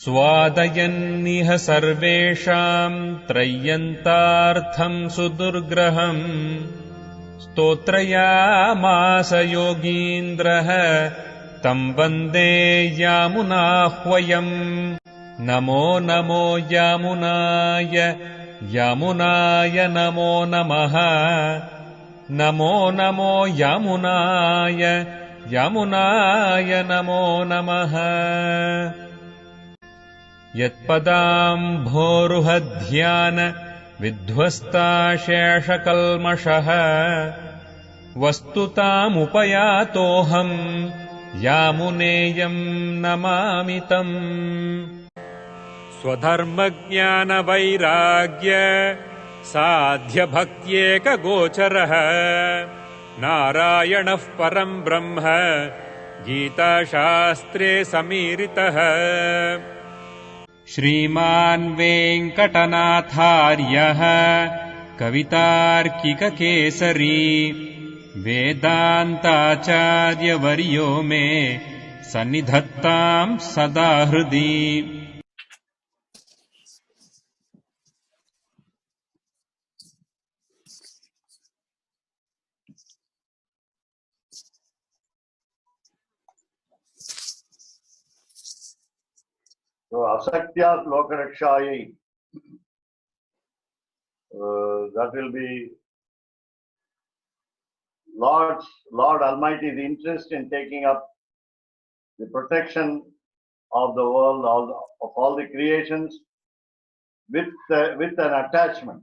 स्वादयन्निह सर्वेषाम् त्रय्यन्तार्थम् सुदुर्ग्रहम् स्तोत्रयामास योगीन्द्रः तम् वन्दे यामुनाह्वयम् नमो नमो यामुनाय यामुनाय नमो नमः नमो नमो यामुनाय यामुनाय नमो नमः यत्पदाम्भोरुहध्यान विध्वस्ताशेषकल्मषः वस्तुतामुपयातोऽहम् यामुनेयम् नमामि तम् स्वधर्मज्ञानवैराग्य साध्यभक्त्येकगोचरः नारायणः परम् ब्रह्म गीताशास्त्रे समीरितः श्रीमान् वेङ्कटनाथार्यः कवितार्किककेसरी वेदान्ताचार्यवर्यो मे सन्निधत्ताम् सदा हृदि So, Asaktya Lokarakshayi, that will be Lord Almighty's interest in taking up the protection of the world, of all the creations, with an attachment,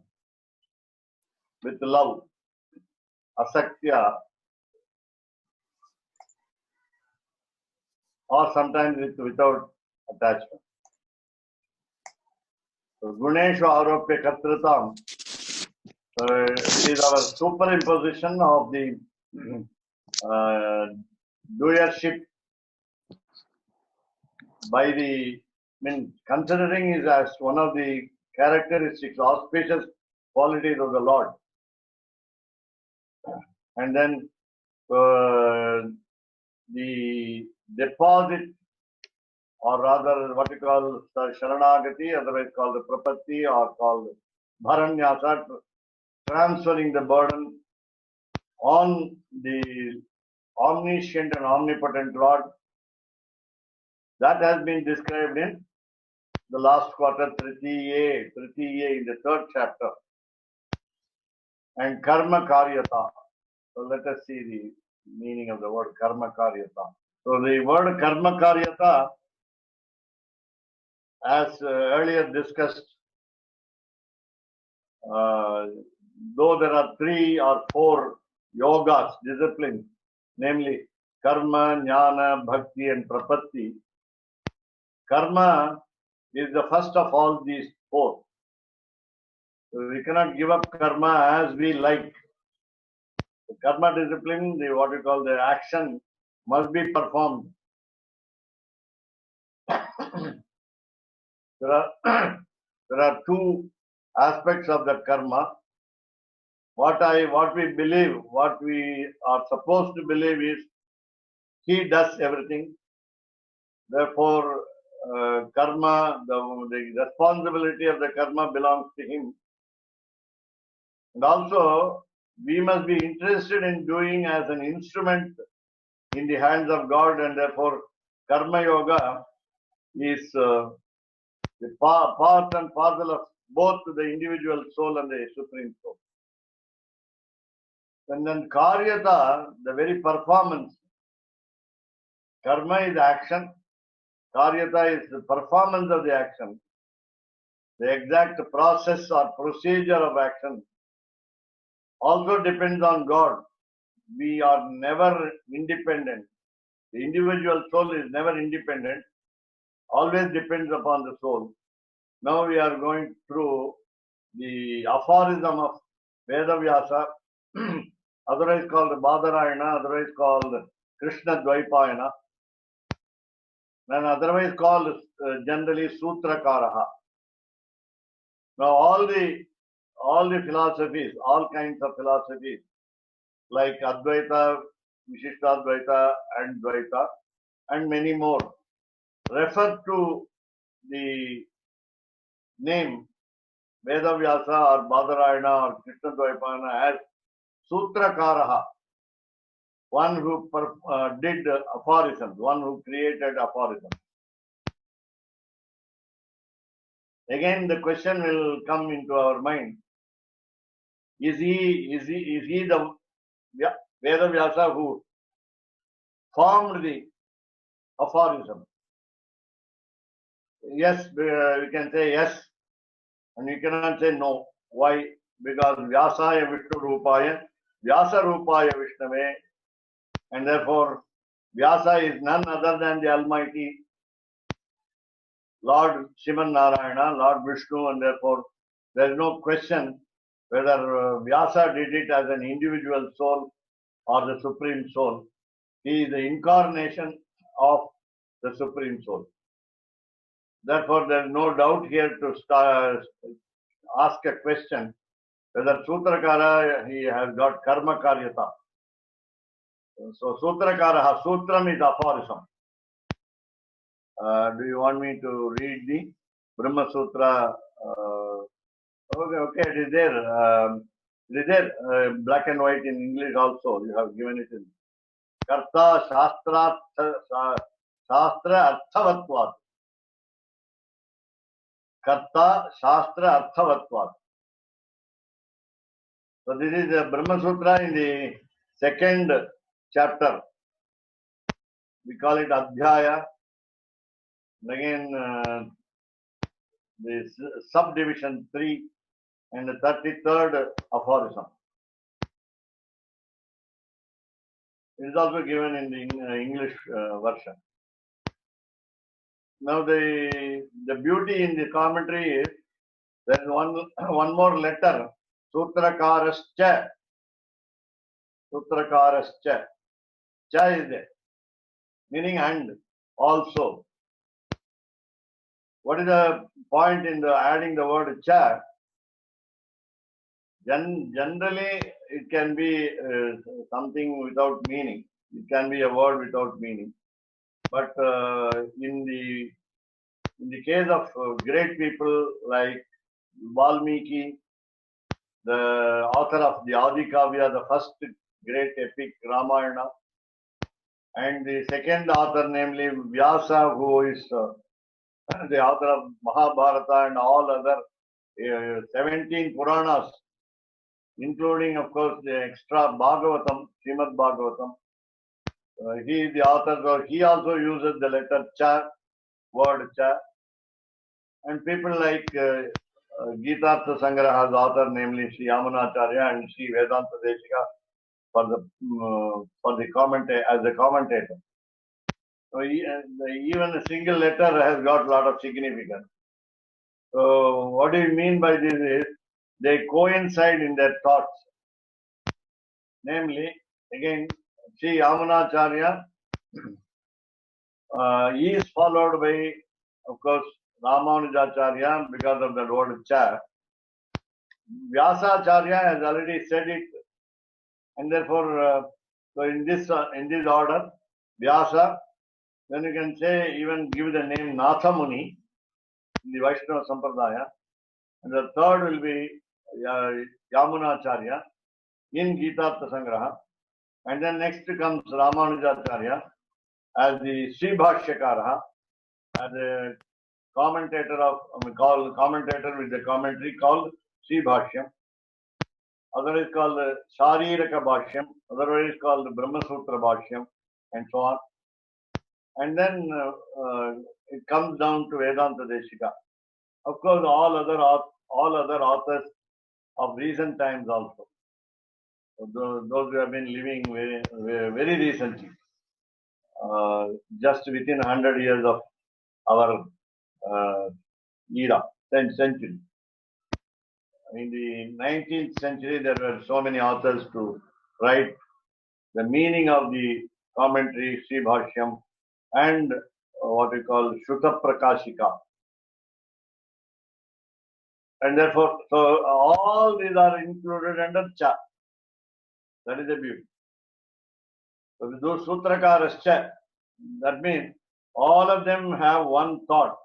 with love. Asaktya, or sometimes without attachment. So, Guneshu Aropya Katratam, it is our superimposition of the doership by the, considering it as one of the characteristics, auspicious qualities of the Lord. And then the deposit, or rather what we call Sharanagati, otherwise called the Prapatti or called Bharanyasa, transferring the burden on the omniscient and omnipotent Lord. That has been described in the last quarter, Tritiya in the third chapter. And Karma Karyata. So let us see the meaning of the word Karma Karyata. So the word Karma Karyata, as earlier discussed, though there are 3 or 4 yogas, disciplines, namely Karma, Jnana, Bhakti and Prapatti, Karma is the first of all these 4. So we cannot give up Karma as we like. The Karma discipline, what we call the action, must be performed. There are 2 aspects of the karma. What we believe, what we are supposed to believe is he does everything. Therefore, karma, the responsibility of the karma belongs to him. And also, we must be interested in doing as an instrument in the hands of God, and therefore, karma yoga is the part and parcel of both the individual soul and the supreme soul. And then karyata, the very performance. Karma is action. Karyata is the performance of the action. The exact process or procedure of action also depends on God. We are never independent. The individual soul is never independent. Always depends upon the soul. Now we are going through the aphorism of Vedavyasa, otherwise called Badarayana, otherwise called Krishna Dvaipayana, and otherwise called generally Sutrakaraha. Now all the philosophies, all kinds of philosophies, like Advaita, Vishishtadvaita and Dvaita, and many more, refer to the name Vedavyasa or Badarayana or Krishnadvaipayana as Sutrakaraha, one who did aphorisms, one who created aphorisms. Again, the question will come into our mind: Is he the Vedavyasa who formed the aphorism? Yes, we can say yes, and we cannot say no. Why? Because Vyasaya Vishnu Rupaya, Vyasa Rupaya Vishnave, and therefore Vyasa is none other than the Almighty Lord Shivan Narayana, Lord Vishnu, and therefore there is no question whether Vyasa did it as an individual soul or the Supreme Soul. He is the incarnation of the Supreme Soul. Therefore, there is no doubt here to ask a question whether Sutrakara, he has got karma karyata. So Sutrakara, Sutram is aphorism. Do you want me to read the Brahma Sutra? Okay, it is there. It is there, black and white in English also. You have given it in Karta Shastra Arthavatvat. Karta Shastra Arthavatvat. So this is the Brahma Sutra in the second chapter. We call it Adhyaya. And again, the subdivision 3 and the 33rd aphorism. It is also given in the English version. Now the beauty in the commentary is there is one more letter, Sutrakarascha. Sutrakarascha. Cha is there, meaning and also. What is the point in the adding the word cha? Generally, it can be something without meaning. It can be a word without meaning. But in the case of great people like Valmiki, the author of the Adi Kavya, the first great epic Ramayana, and the second author, namely Vyasa, who is the author of Mahabharata and all other 17 Puranas, including, of course, the extra Bhagavatam, Srimad Bhagavatam. He is the author, so he also uses the letter cha, word cha. And people like Gitartha Sangraha's author, namely Sri Yamunacharya and Sri Vedanta Deshika, for the commentator, as a commentator. So even a single letter has got a lot of significance. So what do you mean by this is they coincide in their thoughts. Namely, again, Sri Yamunacharya he is followed by, of course, Ramanujacharya because of the word cha. Vyasacharya has already said it, and therefore, so in this order, Vyasa, then you can say even give the name Natha Muni in the Vaishnava Sampradaya, and the third will be Yamunacharya in Gitartha Sangraha, and then next comes Ramanujacharya as the Sri Bhashyakara, as a commentator commentator with the commentary called Sri Bhashyam. Otherwise called Shariraka Bhashyam, otherwise called Brahma Sutra Bhashyam, and so on. And then it comes down to Vedanta Deshika. Of course, all other authors of recent times also. So those who have been living very recently, just within 100 years of our era, 10th century. In the 19th century, there were so many authors to write the meaning of the commentary, Sri Bhashyam, and what we call Shruta Prakashika. And therefore, so all these are included under cha. That is the beauty. So those Sutrakaras cha, that means all of them have one thought.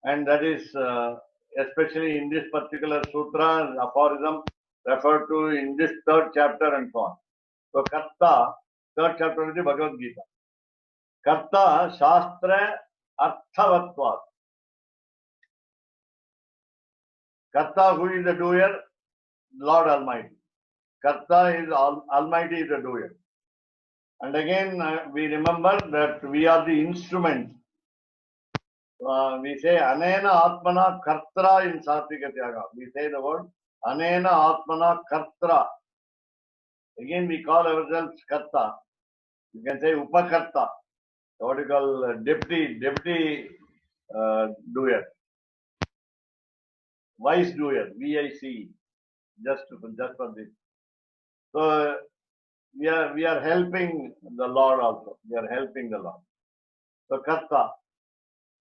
and that is especially in this particular sutra, aphorism referred to in this third chapter and so on. So Karta, third chapter of the Bhagavad Gita. Karta Shastra Arthavatvat. Karta, who is the doer? Lord Almighty. Karta is Almighty is the doer. And again, we remember that we are the instruments. We say Anena Atmana Kartra in Satvika Tyaga. We say the word Anena Atmana Kartra. Again, we call ourselves Karta. You can say Upakarta. What you call deputy doer. Vice doer, VIC. Just for this. So we are helping the Lord also. We are helping the Lord. So Karta.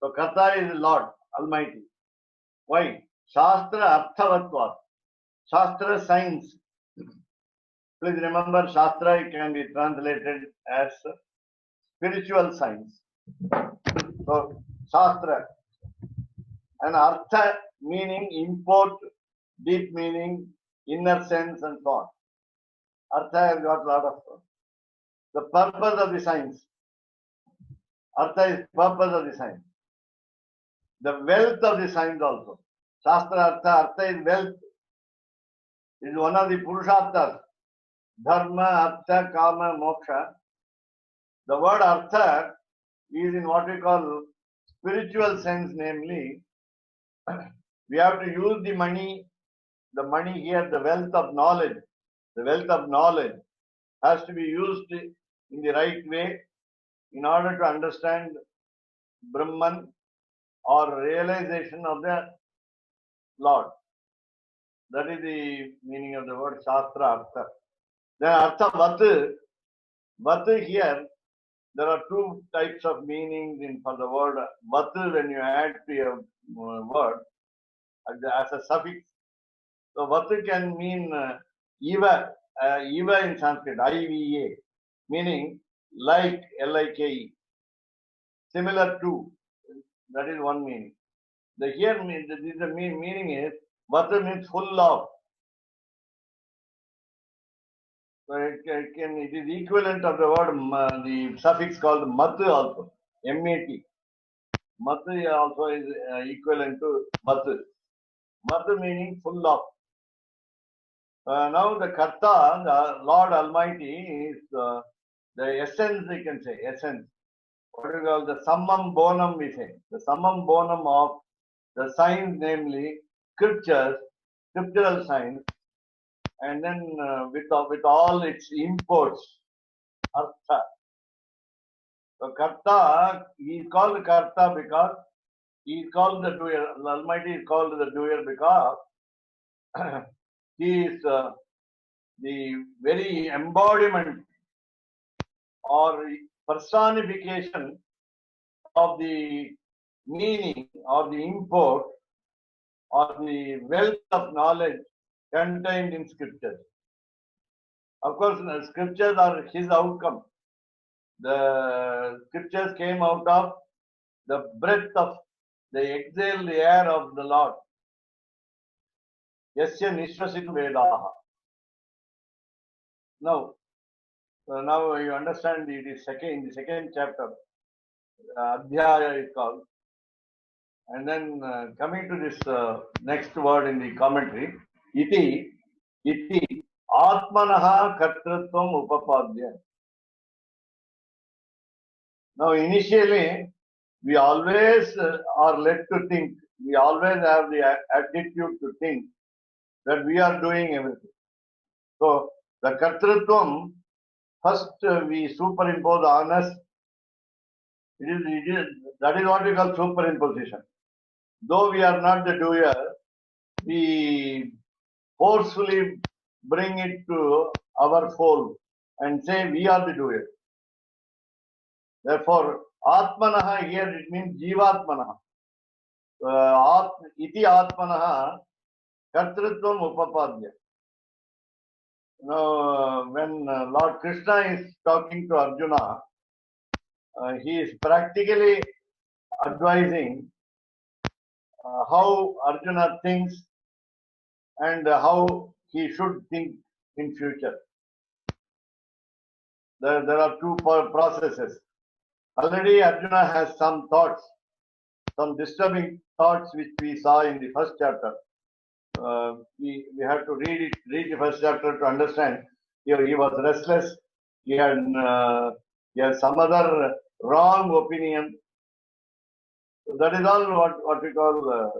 So Karta is Lord Almighty. Why? Shastra Arthavatvat. Shastra science. Please remember, Shastra can be translated as spiritual science. So Shastra. And Artha meaning import, deep meaning, inner sense and so on. Artha has got a lot of the purpose of the science. Artha is purpose of the science. The wealth of the science also. Shastra Artha is wealth. It is one of the Purusharthas. Dharma, Artha, Kama, Moksha. The word Artha is in what we call spiritual sense, namely, we have to use the money here, the wealth of knowledge. The wealth of knowledge has to be used in the right way in order to understand Brahman or realization of the Lord. That is the meaning of the word Shastra Artha. Then Artha Vat. Vat here, there are two types of meanings for the word Vat when you add to your word as a suffix. So Vat can mean Eva in Sanskrit, IVA, meaning like, Like, similar to. That is one meaning. The meaning is Vat means full of. So it is equivalent of the word, the suffix called Mat also, M-A-T. Mat also is equivalent to Mat. Mat meaning full of. Now the Karta, the Lord Almighty, is the essence, we can say, essence. What we call the summum bonum, we say. The summum bonum of the science, namely scriptural science, and then with all its imports, Artha. So Karta, he is called Karta because he is called the doer. The Almighty is called the doer because he is the very embodiment or personification of the meaning or the import or the wealth of knowledge contained in scriptures. Of course, the scriptures are his outcome. The scriptures came out of the breath of the exhaled air of the Lord. Yasya Nishvasitu Vedaha. Now you understand it is in the second chapter, Adhyaya is called. And then coming to this next word in the commentary, iti atmanaha kartrutvam upapadya. Now initially, we always are led to think, we always have the attitude to think that we are doing everything. So the kartrutvam, first we superimpose on us. That is what we call superimposition. Though we are not the doer, we forcefully bring it to our fold and say we are the doer. Therefore, Atmanaha here it means Jivatmanaha. Iti Atmanaha Kartrutvam Upapadya. Now, when Lord Krishna is talking to Arjuna, he is practically advising how Arjuna thinks and how he should think in future. There are two processes. Already Arjuna has some thoughts, some disturbing thoughts which we saw in the first chapter. We have to read the first chapter to understand. He was restless. He had some other wrong opinion. So that is all what we call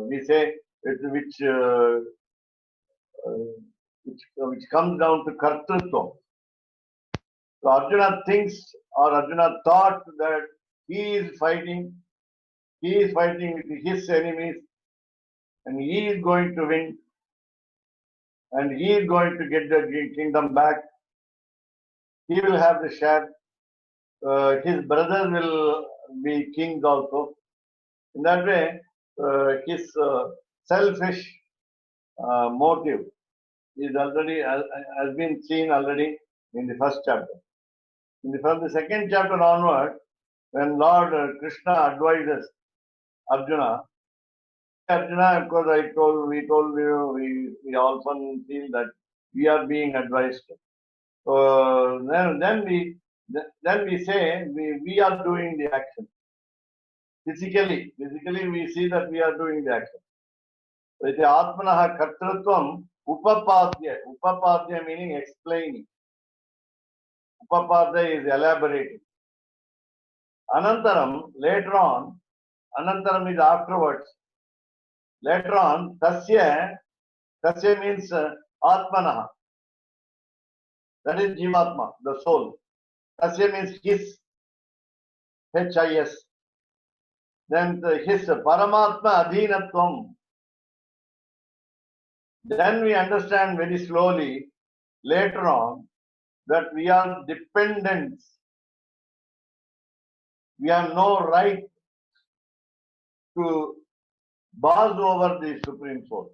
we say which comes down to kartrutva. So Arjuna thinks or Arjuna thought that he is fighting with his enemies and he is going to win and he is going to get the kingdom back. He will have the share. His brothers will be kings also. In that way, his selfish motive is already has been seen already in the first chapter. From the second chapter onward, when Lord Krishna advises Arjuna, of course, we told you, we often feel that we are being advised. Then we say we are doing the action. Physically, we see that we are doing the action. So it is Atmanaha Kartrutvam Upapadya meaning explaining. Upapadya is elaborating. Anantaram, later on, Anantaram is afterwards. Later on, Tasya means Atmanaha. That is Jivatma, the soul. Tasya means his, H-I-S. Then his Paramatma Adhinatvam. Then we understand very slowly, later on, that we are dependents. We have no right to boss over the Supreme Soul.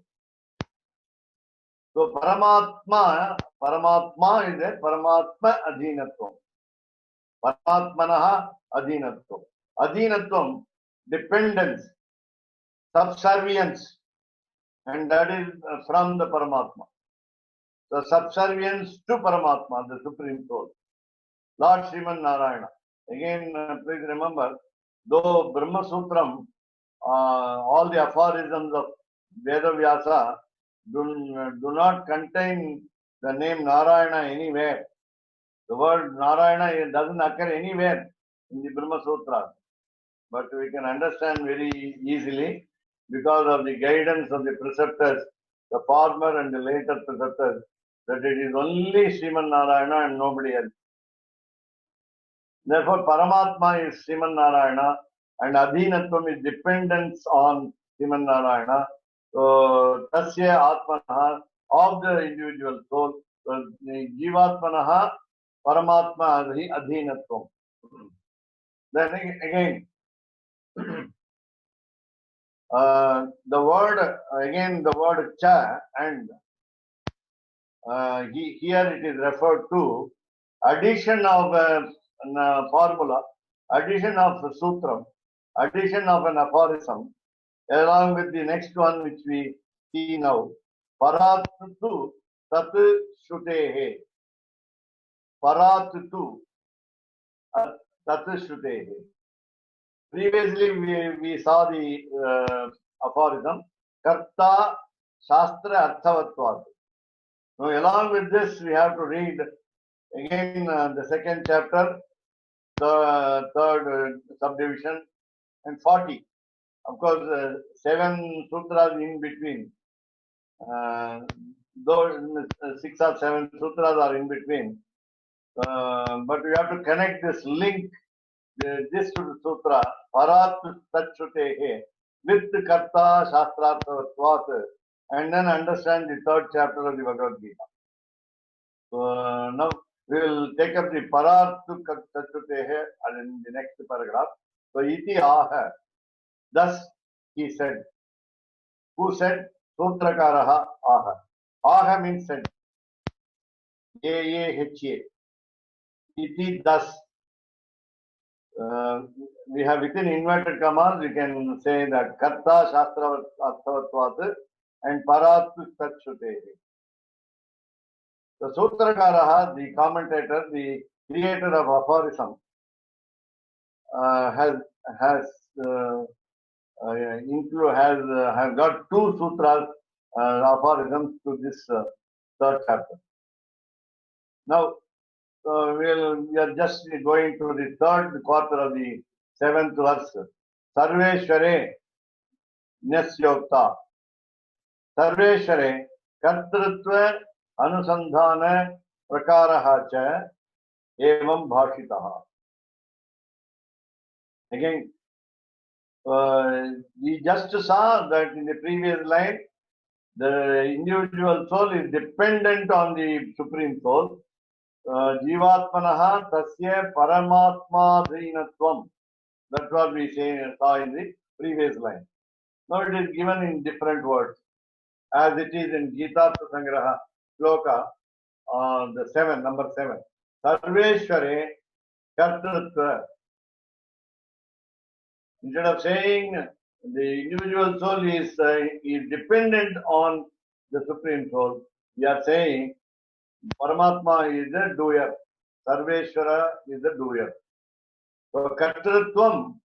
So Paramatma is a Paramatma Adhinatvam. Paramatmanaha Adhinatvam. Adhinatvam, dependence, subservience, and that is from the Paramatma. So subservience to Paramatma, the Supreme Soul. Lord Sriman Narayana. Again, please remember, though Brahma Sutram, all the aphorisms of Veda Vyasa do not contain the name Narayana anywhere. The word Narayana doesn't occur anywhere in the Brahma Sutra. But we can understand very easily because of the guidance of the preceptors, the former and the later preceptors, that it is only Sriman Narayana and nobody else. Therefore, Paramatma is Sriman Narayana and Adhinatvam is dependence on Sriman Narayana. So, Tasya Atmanaha, of the individual soul. So, Jivatmanaha, Paramatma Adhinatvam. Then again, the word cha and here it is referred to addition of a formula, addition of a sutram, addition of an aphorism, along with the next one which we see now. Paratutu tat shrutehe. Paratutu tat shrutehe. Previously, we saw the aphorism, Karta Shastra Arthavatvad. Now, along with this, we have to read again the second chapter, the third subdivision, and 40. Of course, 7 sutras in between. Though 6 or 7 sutras are in between. But we have to connect this link, this sutra, Parat Tachutehe, with the Karta Shastrarthavatvat, and then understand the third chapter of the Bhagavad Gita. So now we will take up the Parat Tachutehe in the next paragraph. So iti aha, thus he said. Who said? Sutrakaraha aha. Aha means said. A-A-H-A. Iti thus. we have within inverted commas, we can say that Karta Shastra Arthavatvat and Parat Tatshute. The Sutrakaraha, the commentator, the creator of aphorism, has got two sutras, aphorisms to this third chapter. Now, we are just going to the third quarter of the seventh verse. Sarveshware Nyasyokta. Sarveshware Kartrutva Anusandhana Prakaraha cha Evam Bhashitaha. Again, we just saw that in the previous line, the individual soul is dependent on the Supreme Soul. Jivatmanaha tasya paramatma dhinatvam. That's what we saw in the previous line. Now it is given in different words, as it is in Gitartha Sangraha sloka, number 7. Sarveshware Kartrutva. Instead of saying the individual soul is dependent on the Supreme Soul, we are saying Paramatma is the doer. Sarveshwara is the doer. So Kartrutvam,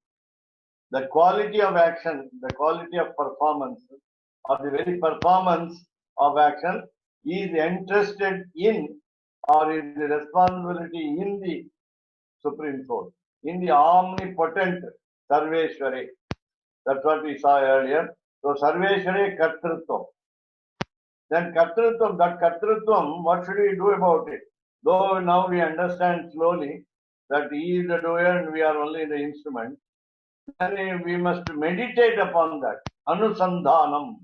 the quality of action, the quality of performance, or the very performance of action is entrusted in, or is the responsibility in the Supreme Soul, in the omnipotent Sarveshware. That's what we saw earlier. So Sarveshware Kartrutvam. Then Kartrutvam, that Kartrutvam, what should we do about it? Though now we understand slowly that he is the doer and we are only the instrument, then we must meditate upon that. Anusandhanam.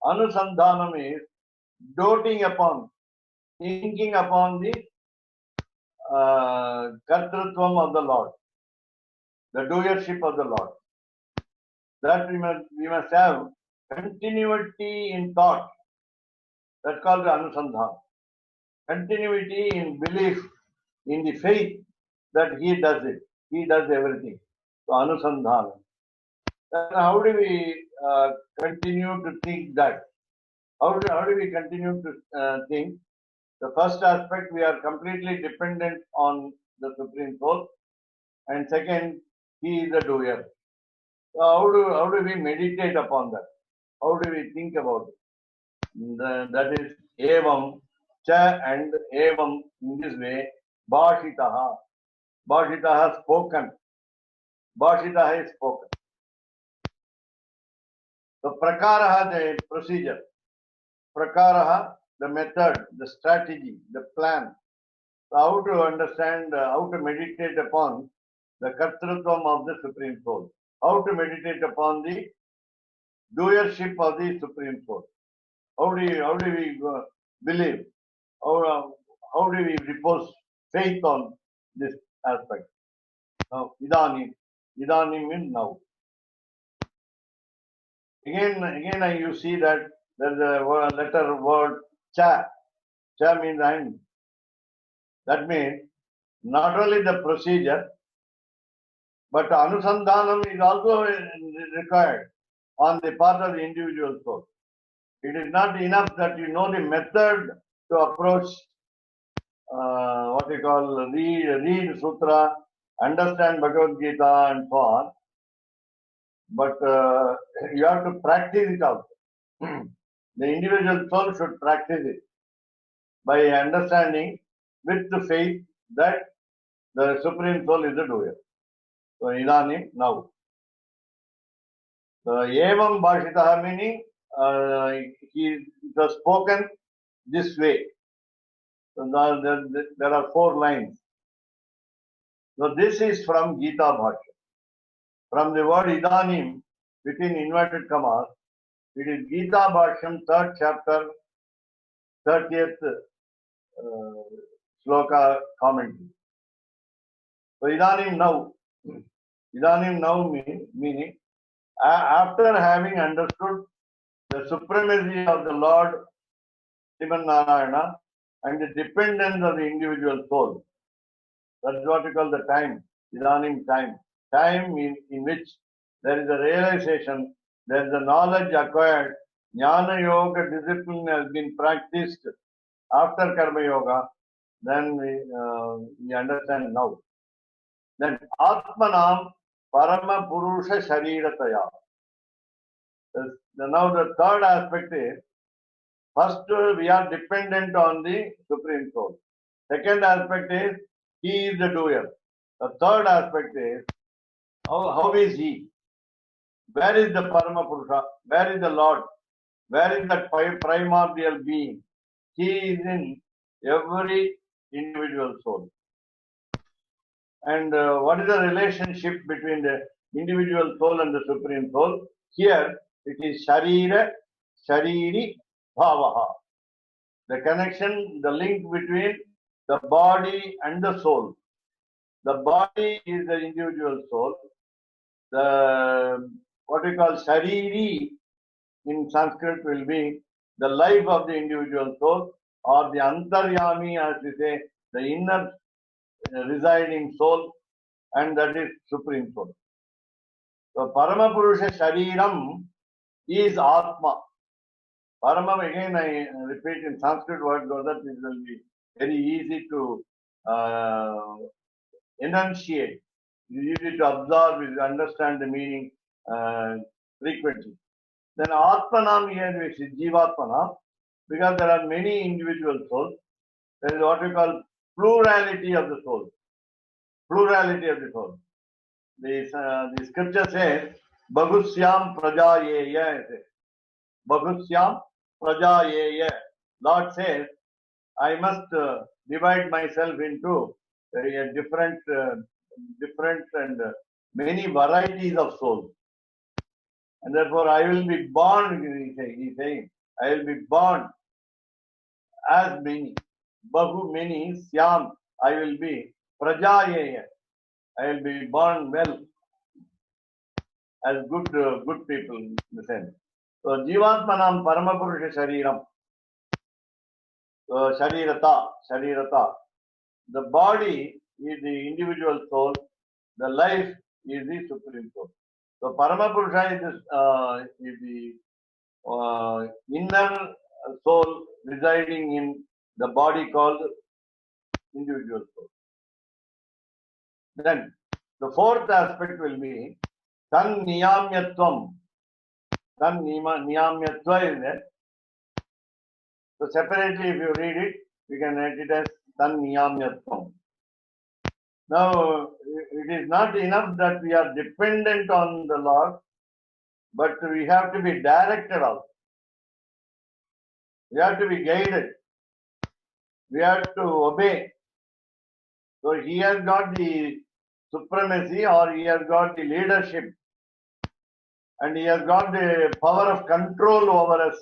Anusandhanam is doting upon, thinking upon the Kartrutvam of the Lord, the doership of the Lord. That we must have continuity in thought. That's called the Anusandhan. Continuity in belief, in the faith that he does it. He does everything. So Anusandhan. Then how do we continue to think that? How do we continue to think? The first aspect, we are completely dependent on the Supreme Soul. And second, he is the doer. So how do we meditate upon that? How do we think about it? That is evam cha and evam in this way. Bhashitaha. Bhashitaha spoken. Bhashitaha is spoken. So prakaraha, the procedure. Prakaraha, the method, the strategy, the plan. So how to understand, how to meditate upon the Kartrutvam of the Supreme Soul. How to meditate upon the doership of the Supreme Soul. How do we believe? How do we repose faith on this aspect? Now, idanim. Idanim means now. Again, you see that there's a letter word cha. Cha means I'm. That means not only the procedure, but Anusandhanam is also required on the part of the individual soul. It is not enough that you know the method to approach what we call read Sutra, understand Bhagavad Gita and so on. But you have to practice it also. The individual soul should practice it by understanding with the faith that the Supreme Soul is the doer. So, idanim, now. Evam Bhashitaha meaning it was spoken this way. So there are 4 lines. So this is from Gita Bhashya. From the word idanim, between inverted commas, it is Gita Bhashyam, 3rd chapter, 30th sloka commentary. So idanim now. Idanim now meaning after having understood the supremacy of the Lord Tirunarayana and the dependence of the individual soul. That's what we call the time. Idanim time. Time in which there is a realization, there is a knowledge acquired, Jnana Yoga discipline has been practiced after Karma Yoga, then we understand now. Then Atmanam Parama Purusha Sharirataya. Now the third aspect is, first we are dependent on the Supreme Soul. Second aspect is, he is the doer. The third aspect is, how is he? Where is the Parama Purusha? Where is the Lord? Where is that primordial being? He is in every individual soul. And what is the relationship between the individual soul and the Supreme Soul? Here it is Sharira, Shariri, Bhavaha. The connection, the link between the body and the soul. The body is the individual soul. The what we call Shariri in Sanskrit will be the life of the individual soul, or the Antaryami, as we say, the inner residing soul, and that is Supreme Soul. So Parama Purusha Shariram is Atma. Parama, again I repeat in Sanskrit word, so that it will be very easy to enunciate. It's easy to absorb, you understand the meaning frequently. Then Atmanam here which is Jivatmanam, because there are many individual souls. There is what we call plurality of the soul. Plurality of the soul. The scripture says, Bahusyam Prajayeya. Bahusyam Prajayeya. Lord says, I must divide myself into different and many varieties of souls. And therefore I will be born, he's saying, I will be born as many. Bahu many, Syam, I will be Prajayeya. I will be born well as good people in the sense. So Jivatmanam Paramapurusha Shariram. So Sharirata. The body is the individual soul, the life is the Supreme Soul. So Paramapurusha is the inner soul residing in the body called individual soul. Then the fourth aspect will be Tan Niyamyatvam. Tan Niyamyatva is there. So separately, if you read it, you can write it as Tan Niyamyatvam. Now, it is not enough that we are dependent on the Lord, but we have to be directed also. We have to be guided. We have to obey. So he has got the supremacy, or he has got the leadership, and he has got the power of control over us.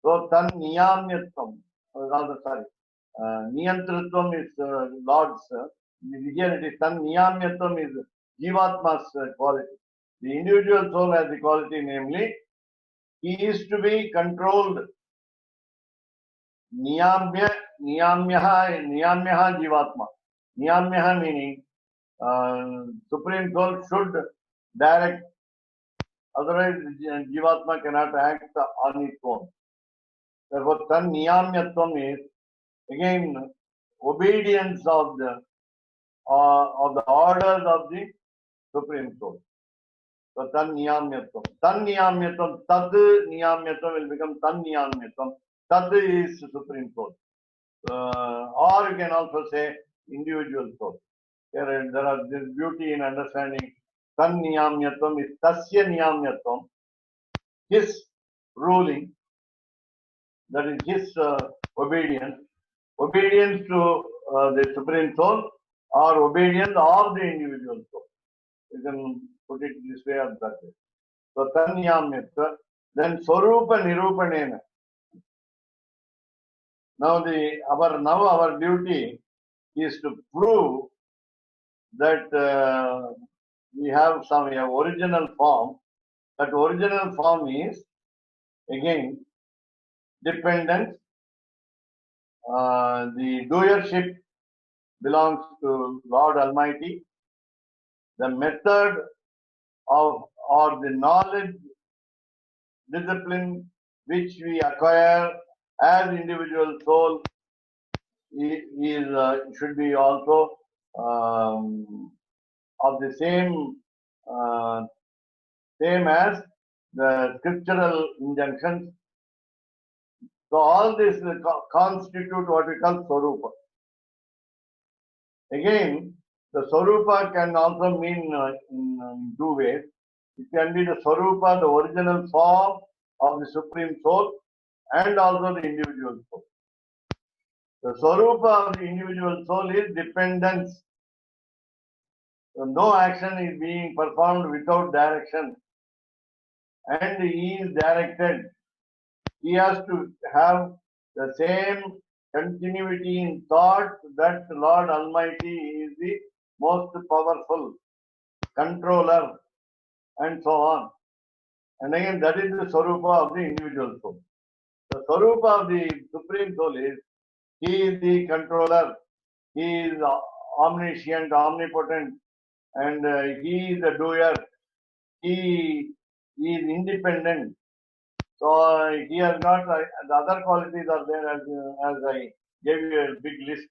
So Tan Niyamyatvam. Sorry. Niyantritvam is Lord's. Here it is Tan Niyamyatvam is Jivatma's quality. The individual soul has the quality, namely, he is to be controlled. Niyamyaha Jivatma. Niyamyaha meaning Supreme Soul should direct, otherwise Jivatma cannot act on its own. Therefore, Tan Niyamyatvam is again obedience of the orders of the Supreme Soul. So Tan Niyamyatvam. Tan Niyamyatvam, Tad Niyamyatvam will become Tan Niyamyatvam. Tad is Supreme Soul. Or you can also say individual soul. There is this beauty in understanding Tan Niyamyatvam is Tasya Niyamyatvam. His ruling, that is his obedience. Obedience to the Supreme Soul, or obedience of the individual soul. You can put it this way or that way. So Tanyamyatva, then Swarupa Nirupanena. Now our duty is to prove that we have some original form. That original form is again dependence. The doership belongs to Lord Almighty. the method of or the knowledge discipline which we acquire as individual soul should be also of the same as the scriptural injunctions. So all this constitute what we call Swarupa. Again, the Swarupa can also mean in two ways. It can be the Swarupa, the original form of the Supreme Soul, and also the individual soul. The Swarupa of the individual soul is dependence. So no action is being performed without direction, and he is directed. He has to have the same continuity in thought that Lord Almighty is the most powerful controller, and so on. And again, that is the Swarupa of the individual soul. The Swarupa of the Supreme Soul is, he is the controller, he is omniscient, omnipotent, and he is the doer, he is independent. So he has got the other qualities are there as I gave you a big list.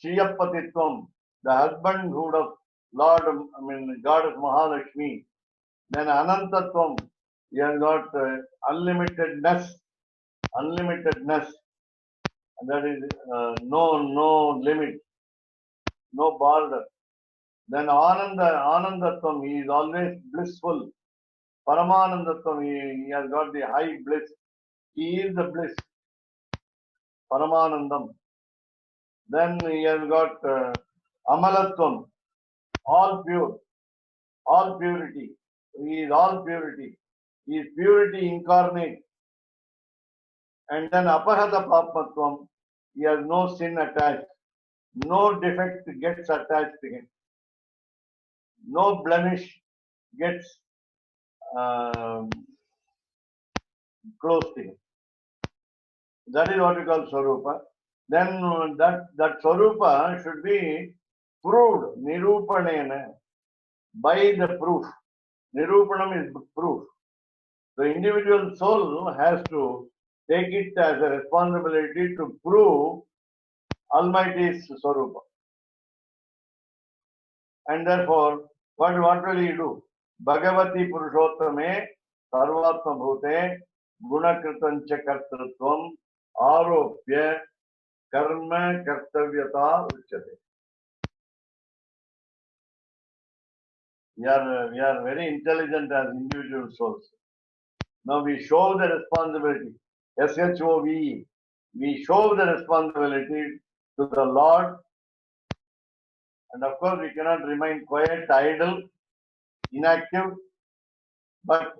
Shriyapatitvam, the husbandhood of Goddess Mahalakshmi. Then Anantatvam, he has got unlimitedness, and that is no limit, no border. Then Anandatvam, he is always blissful. Paramanandatvam, he has got the high bliss. He is the bliss. Paramanandam. Then he has got Amalatvam, all pure, all purity. He is all purity. He is purity incarnate. And then Apahata Papatvam, he has no sin attached. No defect gets attached to him. No blemish gets close to him. That is what we call Swarupa. Then that Swarupa should be proved, Nirupanena, by the proof. Nirupanam is proof. The individual soul has to take it as a responsibility to prove Almighty's Swarupa. And therefore, what will he do? Bhagavati Purushottame Sarvatma Bhute Gunakritancha Kartrutvam Aropya Karma Kartavyata Uchate. We are very intelligent as individual souls. Now we show the responsibility. SHOVE. We show the responsibility to the Lord. And of course, we cannot remain quiet, idle, inactive, but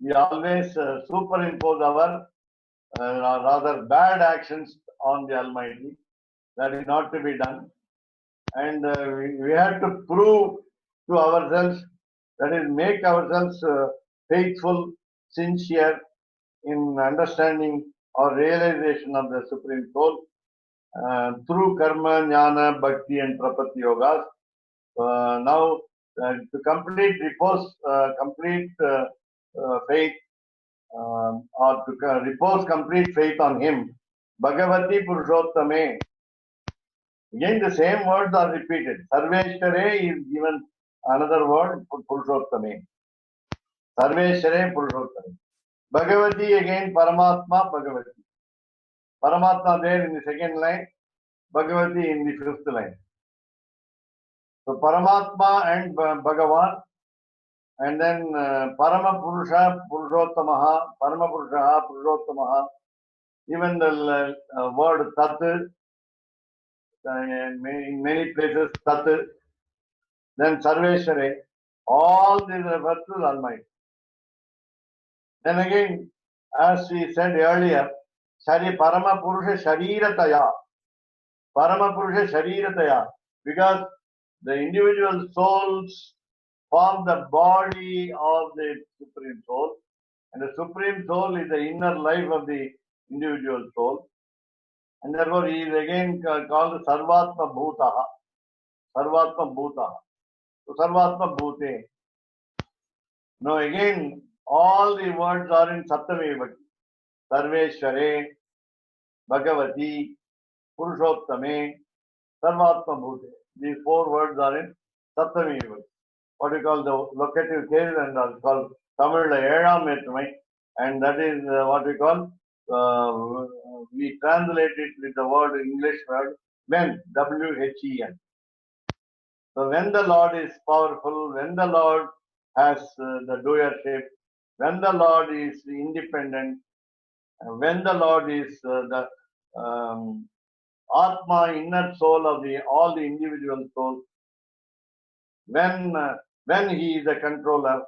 we always superimpose our rather bad actions on the Almighty. That is not to be done. And we have to prove to ourselves, that is, make ourselves faithful, sincere in understanding or realization of the Supreme Soul through karma, jnana, bhakti, and prapatti yogas. Now, to complete faith, or to repose complete faith on him, Bhagavati Purushottame. Again, the same words are repeated. Sarveshware is given another word, Purushottame. Sarveshware Purushottame. Bhagavati again, Paramatma Bhagavati. Paramatma there in the second line, Bhagavati in the fifth line. So Paramatma and Bhagavan, and then Parama Purusha Purushottamaha, Parama Purusha Purushottamaha, even the word Tat, in many places Tat, then Sarveshware, all these refer to the Almighty. Then again, as we said earlier, Parama Purusha Sharirataya, Parama Purusha Sharirataya, because the individual souls form the body of the Supreme Soul, and the Supreme Soul is the inner life of the individual soul, and therefore he is again called Sarvatma Bhutaha. Sarvatma Bhutaha. Sarvatma Bhute. Now again, all the words are in Saptami Vibhakti. Sarveshware, Bhagavati, Purushottame, Sarvatma Bhute. These four words are in Saptami Vibhakti. What we call the locative case, and that's called Tamil Ezham Vettumai, and that is what we call, we translate it with the word, English word, when, W-H-E-N. So when the Lord is powerful, when the Lord has the doership, when the Lord is independent, when the Lord is the Atma, inner soul of all the individual souls, when he is a controller,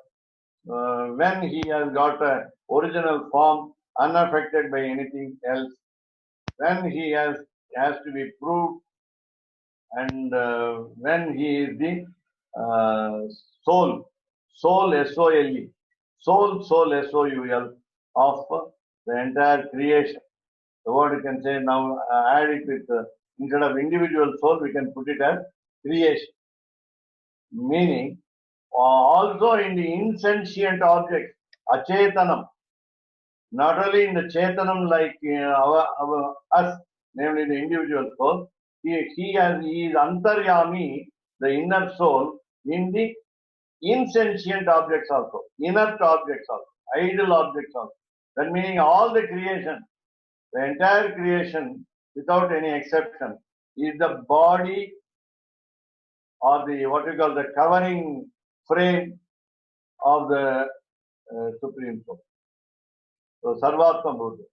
when he has got a original form unaffected by anything else, when he has to be proved, and when he is the soul, S-O-L-E, soul S-O-U-L of the entire creation. The word you can say now, add it with, instead of individual soul, we can put it as creation. Meaning, also in the insentient objects, Achetanam, not only in the Chetanam like us, namely the individual soul, he is Antaryami, the inner soul, in the insentient objects also, inert objects also, idle objects also. That meaning all the creation, the entire creation, without any exception, is the body or the what we call the covering frame of the Supreme Soul. So Sarvatma Bhute.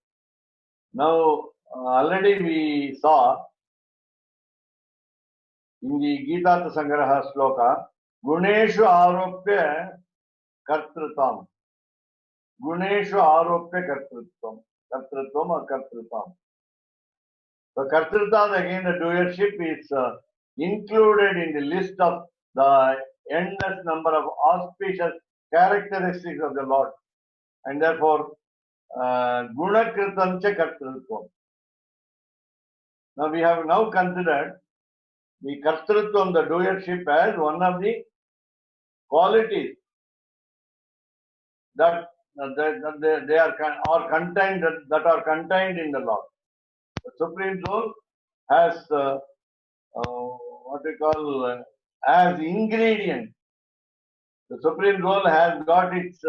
Now already we saw in the Gitartha Sangraha sloka, Guneshu Aropya Kartrutam. Guneshu Aropya Kartrutvam. Kartrutvam or Kartrutam. So Kartrutam, again the doership is included in the list of the endless number of auspicious characteristics of the Lord. And therefore, Gunakritam cha Kartrutvam. Now we have now considered the Kartrutvam, the doership, as one of the qualities that they are contained, that are contained in the Lord. The Supreme Soul has what we call as ingredient. The Supreme Soul has got its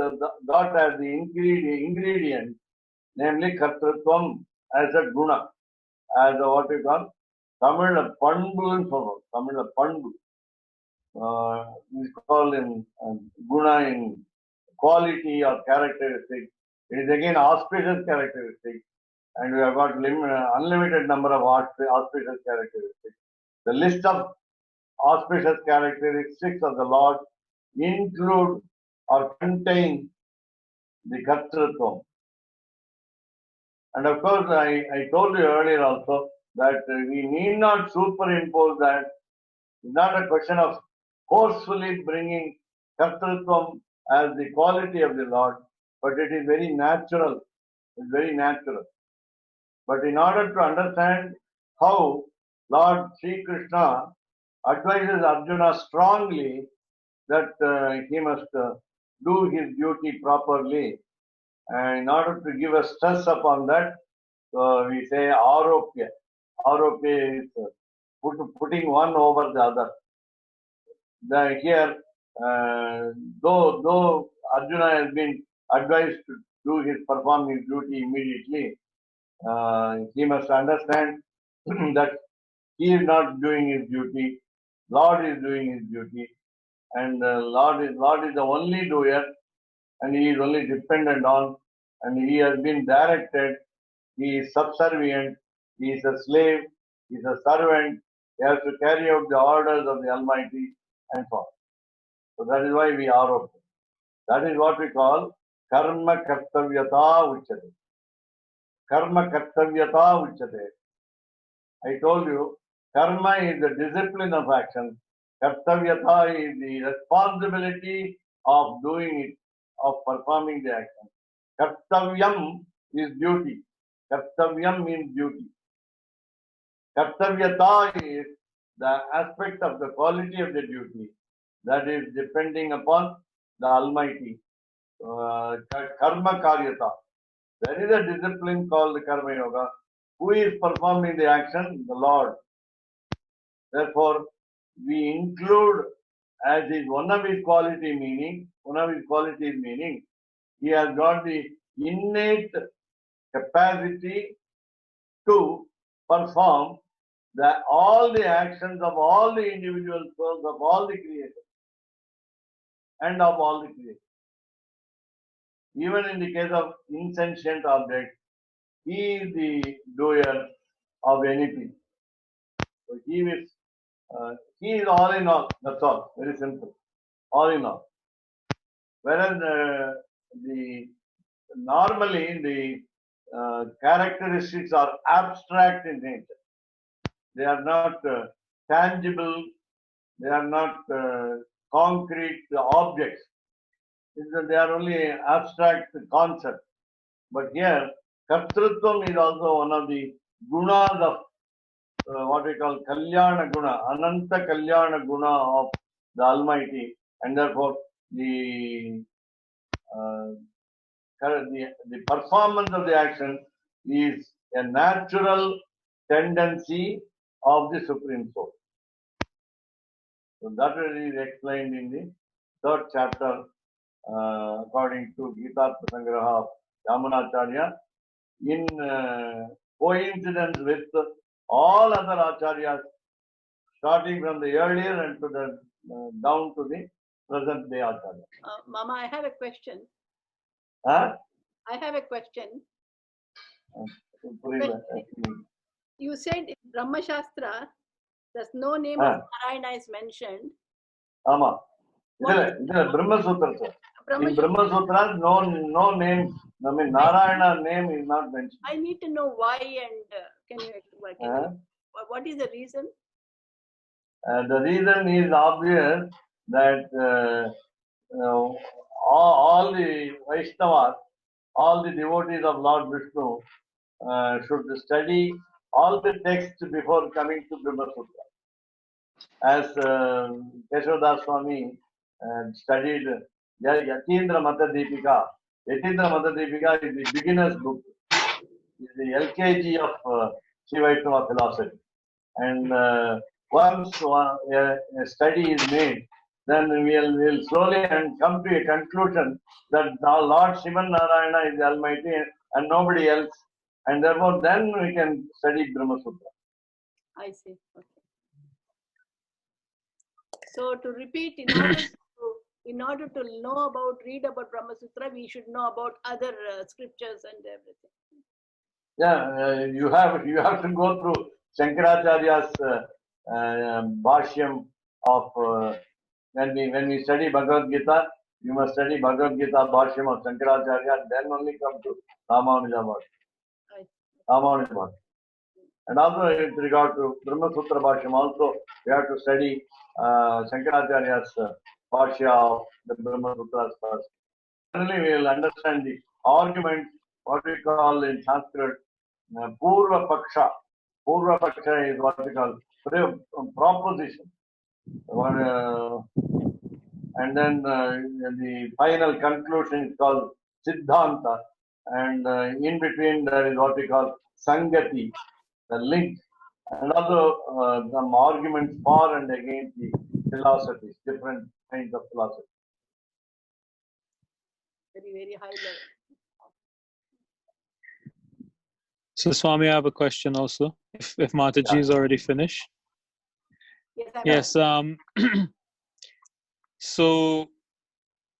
got as the ingredient, namely Kartrutvam as a guna, as a what we call Tamil Pandu, Tamil Pandu. We call in guna in quality or characteristic. It is again auspicious characteristic, and we have got unlimited number of auspicious characteristics. The list of auspicious characteristics of the Lord include or contain the Kartrutvam. And of course, I told you earlier also that we need not superimpose that. It's not a question of forcefully bringing Kartrutvam as the quality of the Lord, but it is very natural. It's very natural. But in order to understand how Lord Sri Krishna advises Arjuna strongly that he must do his duty properly, and in order to give a stress upon that, we say Aropya. Aropya is putting one over the other. Here, though Arjuna has been advised to perform his duty immediately, he must understand that he is not doing his duty. Lord is doing his duty, and Lord is the only doer, and he is only dependent on, and he has been directed. He is subservient. He is a slave. He is a servant. He has to carry out the orders of the Almighty, and so on. So that is why we are open. That is what we call karma kartavyata uchate. Karma kartavyata uchate. I told you, karma is the discipline of action. Kartavyata is the responsibility of doing it, of performing the action. Kartavyam is duty. Kartavyam means duty. Kartavyata is the aspect of the quality of the duty. that is depending upon the Almighty. Karma Karyata. There is a discipline called Karma Yoga. Who is performing the action? The Lord. Therefore, we include as is one of his qualities meaning, he has got the innate capacity to perform all the actions of all the individual souls of all the creators and of all the creators. Even in the case of insentient objects, he is the doer of anything. So he is all in all. That's all. Very simple. All in all. Whereas normally the characteristics are abstract in nature. They are not tangible. They are not concrete objects. They are only abstract concepts. But here, Kartrutvam is also one of the gunas of what we call Kalyana Guna, Ananta Kalyana Guna of the Almighty, and therefore the performance of the action is a natural tendency of the Supreme Soul. So that is explained in the third chapter, according to Gitartha Sangraha of Yamunacharya, in coincidence with all other acharyas, starting from the earlier and to the down to the present day acharya. Mama, I have a question. Huh? I have a question. Purila. You said in Brahma Shastra, there's no name of Narayana is mentioned. Ama. Brahma Sutra, sir. In Brahma Sutra, no name. I mean, Narayana name is not mentioned. I need to know why, and what is the reason? The reason is obvious that all the Vaishnavas, all the devotees of Lord Vishnu should study all the texts before coming to Brahma Sutra. As Keshavdas Swami studied Yatindra Mata Deepika. Yatindra Mata Deepika is the beginner's book. It's the LKG of Sri Vaishnava philosophy. And once a study is made, then we'll slowly and come to a conclusion that Lord Shivan Narayana is the Almighty and nobody else. And therefore, then we can study Brahma Sutra. I see. Okay. So to repeat, in order to read about Brahma Sutra, we should know about other scriptures and everything. Yeah, you have to go through Shankaracharya's Bhashyam of when we study Bhagavad Gita, you must study Bhagavad Gita Bhashyam of Shankaracharya, then only come to Ramanuja Bhashyam. And also with regard to Brahma Sutra Bhashyam, also we have to study Shankaracharya's Bhashya of the Brahma Sutras first. Finally, we will understand the argument, what we call in Sanskrit, Purva Paksha. Purva Paksha is what we call proposition. And then the final conclusion is called Siddhanta. And in between there is what we call Sangati, the link. And also some arguments for and against the philosophies, different kinds of philosophy. Very, very high level. So Swami, I have a question also. If Mataji is already finished. Yes. So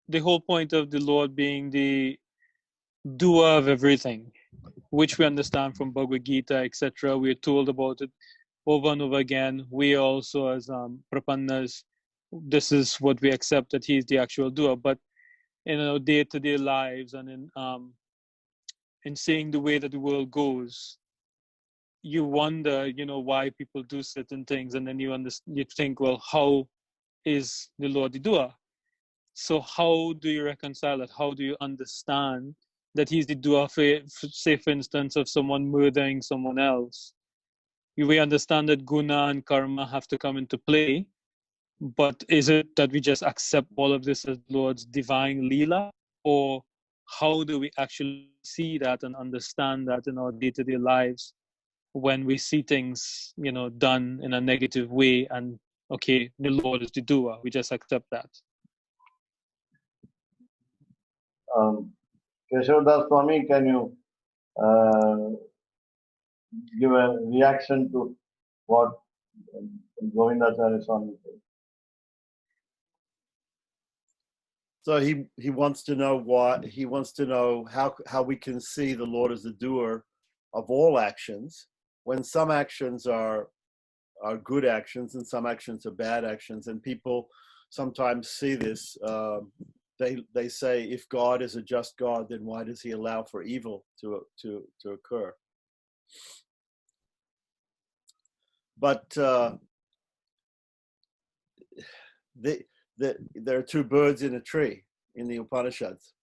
the whole point of the Lord being the doer of everything, which we understand from Bhagavad Gita, etc. We're told about it over and over again. We also, as Prapannas, this is what we accept, that He's the actual doer. But in our day-to-day lives and in seeing the way that the world goes, you wonder, why people do certain things, and then you think, well, how is the Lord the doer? So how do you reconcile that? How do you understand that He's the doer, say, for instance, of someone murdering someone else? We understand that guna and karma have to come into play, But is it that we just accept all of this as Lord's divine Leela? Or how do we actually see that and understand that in our day-to-day lives when we see things, done in a negative way and, okay, the Lord is the doer. We just accept that. Keshavdas Swami, can you give a reaction to what Govindacharya Swami said? So he wants to know how we can see the Lord as the doer of all actions, when some actions are good actions and some actions are bad actions, and people sometimes see this. They say, if God is a just God, then why does He allow for evil to occur? But there are two birds in a tree in the Upanishads,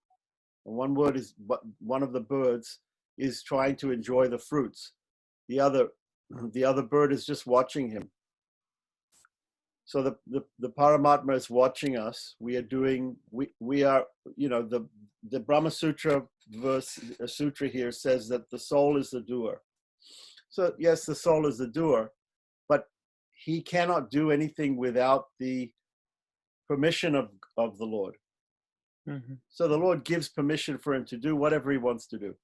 and one of the birds is trying to enjoy the fruits. The other bird is just watching him. So the Paramatma is watching us. We are, the Brahma Sutra sutra here says that the soul is the doer. So yes, the soul is the doer, but he cannot do anything without the permission of the Lord. Mm-hmm. So the Lord gives permission for him to do whatever he wants to do.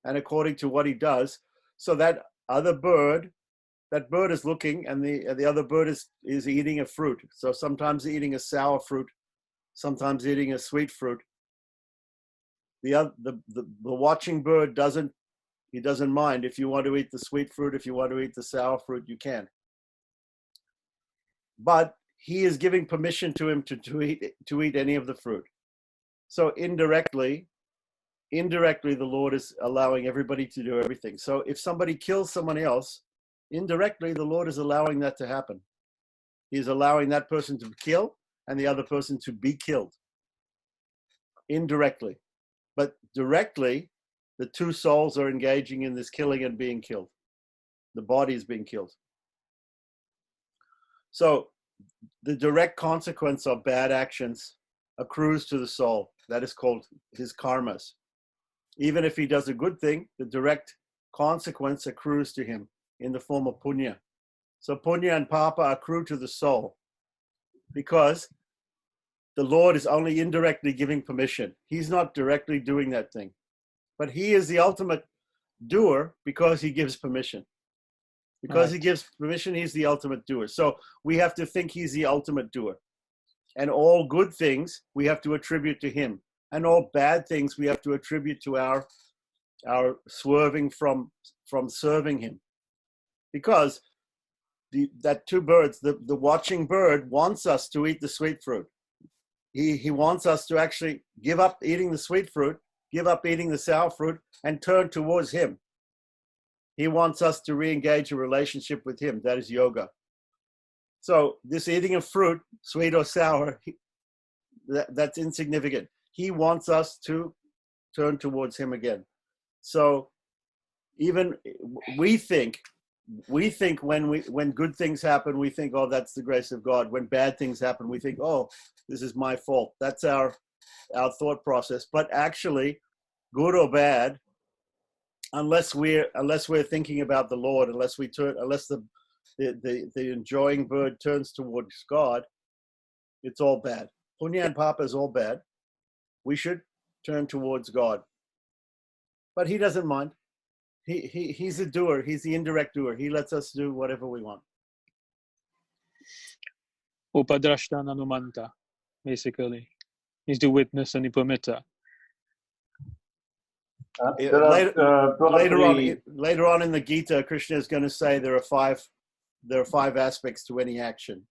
And according to what he does, so that bird is looking, and the other bird is eating a fruit. So sometimes eating a sour fruit, sometimes eating a sweet fruit. The watching bird doesn't mind. If you want to eat the sweet fruit, if you want to eat the sour fruit, you can. But he is giving permission to him to eat any of the fruit. So indirectly, the Lord is allowing everybody to do everything. So if somebody kills someone else, indirectly, the Lord is allowing that to happen. He's allowing that person to kill and the other person to be killed. Indirectly. But directly, the two souls are engaging in this killing and being killed. The body is being killed. So the direct consequence of bad actions accrues to the soul. That is called his karmas. Even if he does a good thing, the direct consequence accrues to him in the form of punya. So punya and papa accrue to the soul because the Lord is only indirectly giving permission. He's not directly doing that thing. But he is the ultimate doer because he gives permission. Because he gives permission, he's the ultimate doer. So we have to think he's the ultimate doer. And all good things we have to attribute to him. And all bad things we have to attribute to our swerving from serving him. Because that two birds, the watching bird wants us to eat the sweet fruit. He wants us to actually give up eating the sweet fruit, give up eating the sour fruit, and turn towards him. He wants us to re-engage a relationship with him. That is yoga. So this eating of fruit, sweet or sour, that's insignificant. He wants us to turn towards him again. So even we think when good things happen, we think, oh, that's the grace of God. When bad things happen, we think, oh, this is my fault. That's our thought process. But actually, good or bad, unless we're thinking about the Lord, unless the enjoying bird turns towards God, it's all bad. Punya and papa is all bad. We should turn towards God. But he doesn't mind. He's a doer. He's the indirect doer. He lets us do whatever we want. Upadrashta Nanumanta, basically. He's the witness and the permitter. Later on in the Gita, Krishna is going to say there are five aspects to any action.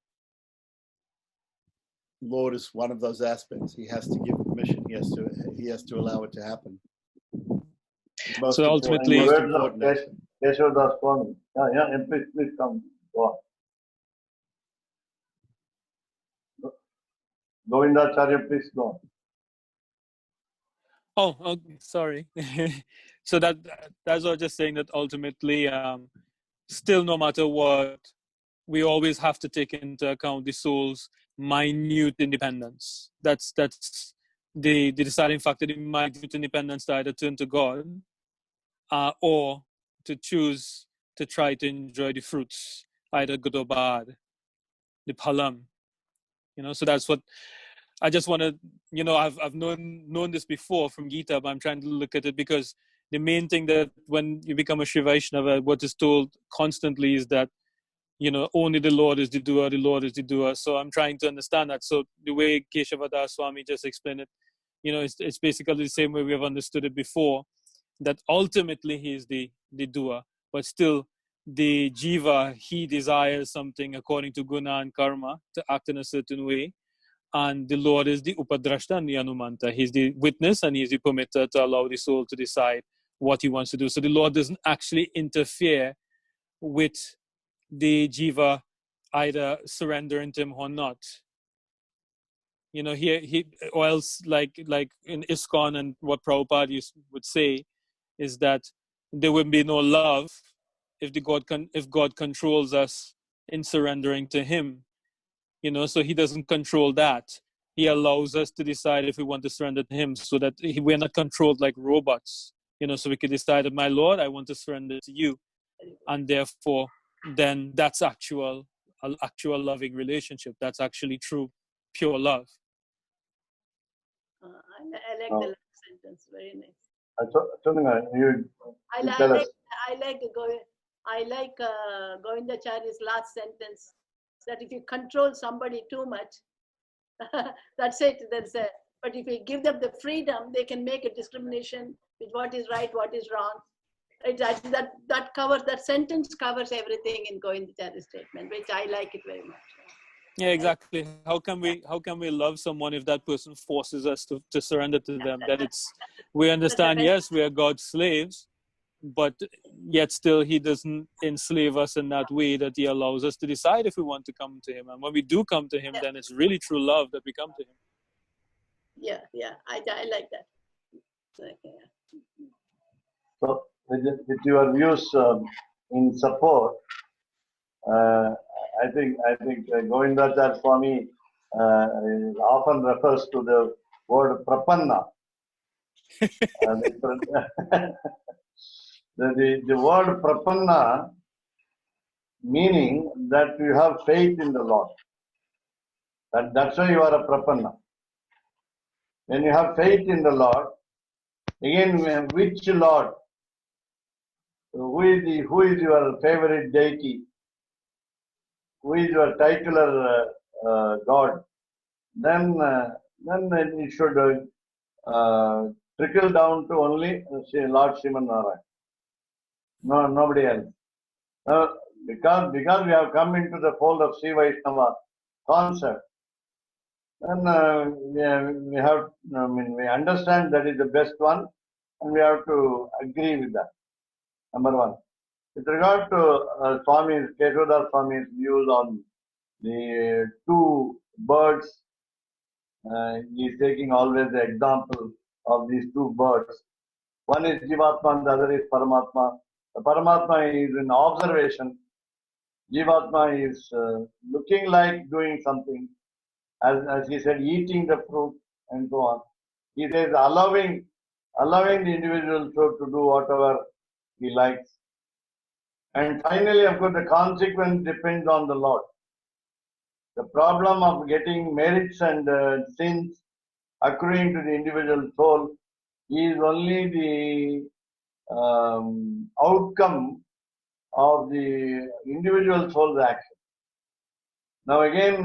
Lord is one of those aspects. He has to give permission. He has to allow it to happen. So ultimately, Keshavdas Swami. Yeah, please come. Go on. Govindacharya, please go on. oh, sorry. So that's what I was just saying, that ultimately, still no matter what, we always have to take into account the soul's minute independence. That's the deciding factor, the minute independence to either turn to God or to choose to try to enjoy the fruits, either good or bad, the palam. So that's what I just want to, I've known this before from Gita, but I'm trying to look at it because the main thing that when you become a Sri Vaishnava, what is told constantly is that, only the Lord is the doer, the Lord is the doer. So I'm trying to understand that. So the way Keshavada Swami just explained it, it's basically the same way we have understood it before, that ultimately he is the doer, but still the jiva, he desires something according to guna and karma to act in a certain way. And the Lord is the upadrashta and the anumanta. He's the witness and he's the permitter to allow the soul to decide what he wants to do. So the Lord doesn't actually interfere with the jiva either surrendering to him or not. He or else like in ISKCON, and what Prabhupada would say is that there would be no love if God controls us in surrendering to him. So he doesn't control that. He allows us to decide if we want to surrender to him, so that we're not controlled like robots. So we can decide that, my Lord, I want to surrender to you, and therefore then that's actual loving relationship. That's actually true pure love. I like Oh. the last sentence. Very nice. You tell us. I like Govindacharya's last sentence, that if you control somebody too much, that's it. But if you give them the freedom, they can make a discrimination with what is right, what is wrong. That sentence covers everything in Govindacharya's statement, which I like it very much. Yeah, exactly. How can we love someone if that person forces us to surrender to them? Then we understand, yes, we are God's slaves, but yet still he doesn't enslave us in that way, that he allows us to decide if we want to come to him. And when we do come to him, then it's really true love that we come to him. Yeah, I like that. Okay. So, with your views in support, I think Govindacharya Swami often refers to the word prapanna. The word prapanna meaning that you have faith in the Lord. That's why you are a prapanna. When you have faith in the Lord, again, which Lord? Who is your favorite deity? Who is your titular God? Then it should trickle down to only Lord Sriman Narayan. No, nobody else. Because we have come into the fold of Sri Vaishnava concept, then we understand that is the best one, and we have to agree with that. Number one. With regard to Keshavada Swami's views on the two birds, he is taking always the example of these two birds. One is Jivatma and the other is Paramatma. The Paramatma is in observation. Jivatma is looking like doing something, as he said, eating the fruit and so on. He says allowing the individual to do whatever he likes. And finally, of course, the consequence depends on the Lord. The problem of getting merits and sins accruing to the individual soul is only the outcome of the individual soul's action. Now again,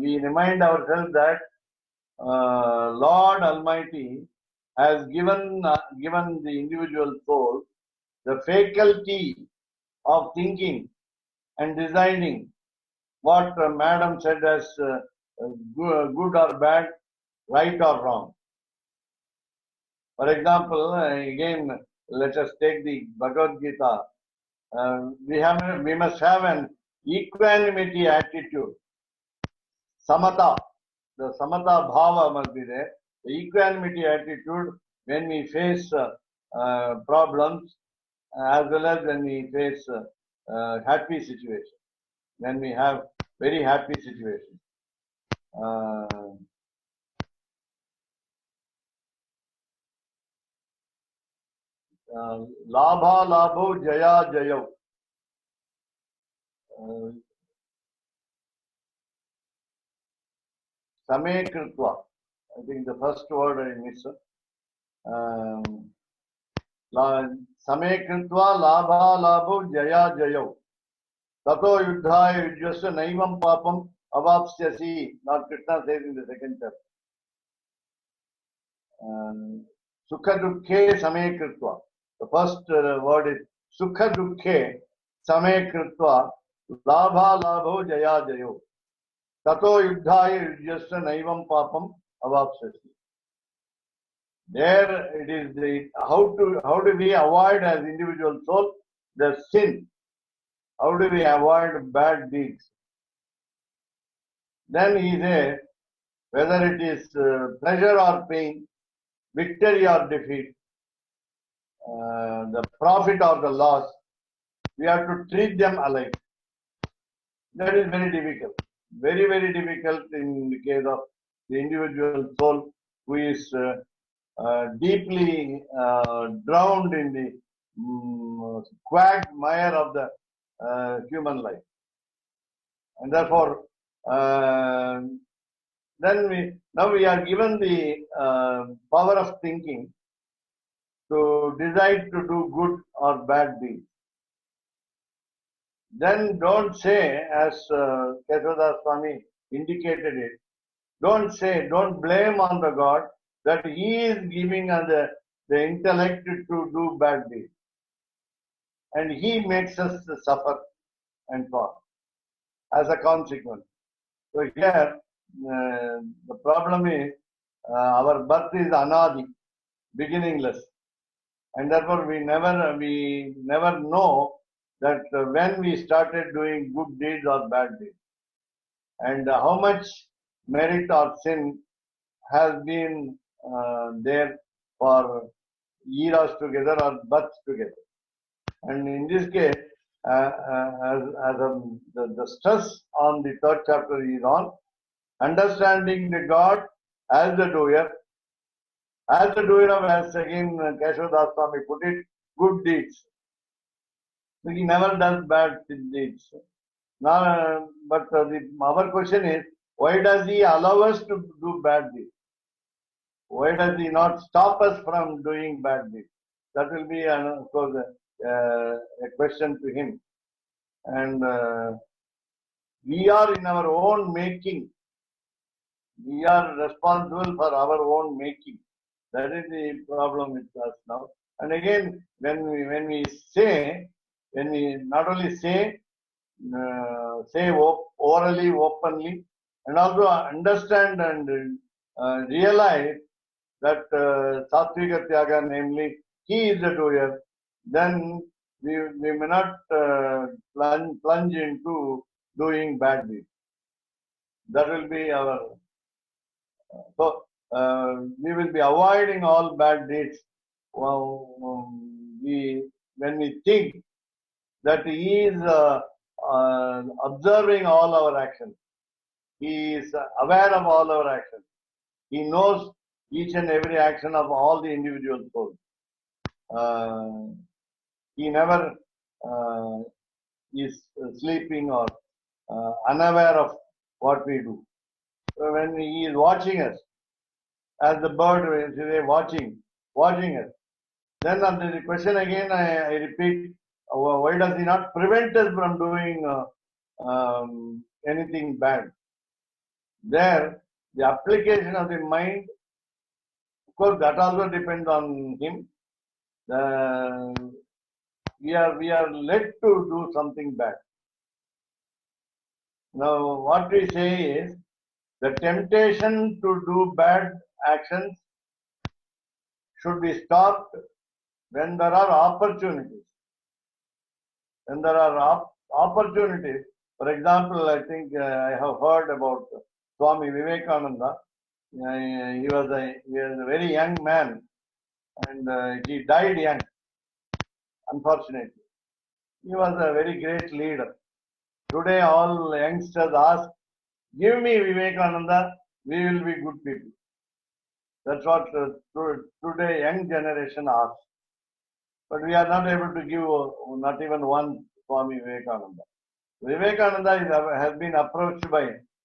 we remind ourselves that Lord Almighty has given the individual soul the faculty of thinking and deciding what Madam said as good or bad, right or wrong. For example, again, let us take the Bhagavad Gita. We must have an equanimity attitude. Samata, the Samata Bhava must be there. The equanimity attitude when we face problems as well as when we face happy situations. when we have very happy situation. Labha labho jaya jayo. Same kritva. I think the first word I missed. Same kritva labha labho jaya jayo. Tato yuddhaya yujyasya naivam papam avapsyasi. Lord Krishna says in the second chapter. Sukha dukkhe same kritva. The first word is Sukha dukkhe same kritva labha labho jaya jayo. Tato yuddhaya yujyasya naivam papam avapsyasi. There it is the how do we avoid as individual soul the sin? How do we avoid bad deeds? Then he says whether it is pleasure or pain, victory or defeat, the profit or the loss, we have to treat them alike. That is very difficult. Very, very difficult in the case of the individual soul who is deeply drowned in the quagmire of the human life. And therefore, now we are given the power of thinking to decide to do good or bad deeds. Then don't say, as Gitartha Swami indicated it, don't blame on the God that he is giving us the intellect to do bad deeds. And he makes us suffer and fall as a consequence. So here, the problem is our birth is anadi, beginningless. And therefore we never know that when we started doing good deeds or bad deeds. And how much merit or sin has been there for eras together or births together. And in this case, the stress on the third chapter is on understanding the God as the doer of, as again Keshavdas Swami put it, good deeds. So he never does bad deeds. Now, but our question is, why does he allow us to do bad deeds? Why does he not stop us from doing bad deeds? That will be, of course, a question to him. And we are in our own making. We are responsible for our own making. That is the problem with us now. And again, when we not only say orally, openly, and also understand and realize that Satvika Tyaga, namely, he is the doer, then we may not plunge into doing bad deeds. That will be our. So we will be avoiding all bad deeds. When we think that he is observing all our actions, he is aware of all our actions. He knows each and every action of all the individual souls. He never is sleeping or unaware of what we do. So when he is watching us, as the bird is watching us, then the question again I repeat, why does he not prevent us from doing anything bad? There, the application of the mind, of course, that also depends on him. We are led to do something bad. Now, what we say is, the temptation to do bad actions should be stopped when there are opportunities. When there are opportunities, for example, I think I have heard about Swami Vivekananda. He was a very young man, and he died young, unfortunately. He was a very great leader. Today all youngsters ask, give me Vivekananda, we will be good people. That's what today young generation asks. But we are not able to give not even one Swami Vivekananda. Vivekananda has been approached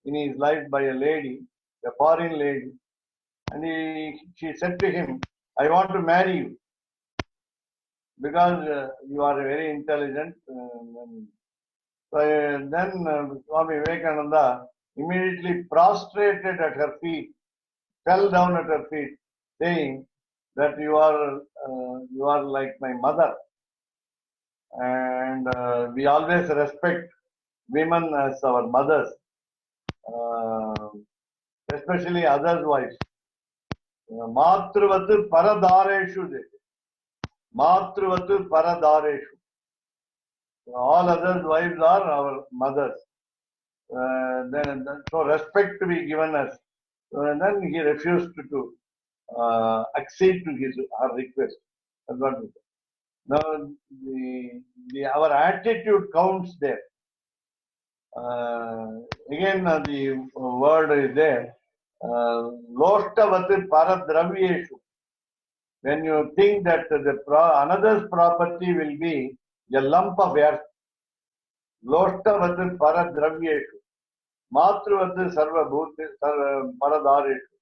in his life by a lady, a foreign lady, and she said to him, I want to marry you because you are very intelligent. So then Swami Vivekananda immediately prostrated at her feet, fell down at her feet, saying that you are like my mother, and we always respect women as our mothers, especially others' wives. Matruvatu paradareshu. Matruvatu paradareshu. All others' wives are our mothers. So respect to be given us. And then he refused to accede to her request. That's what we say. Now, our attitude counts there. Again, the word is there. Loštavatu paradravyeshu. When you think that another's property will be a lump of earth. Loštavatu paradravyeshu. Matruvatu sarvabhute paradareshu.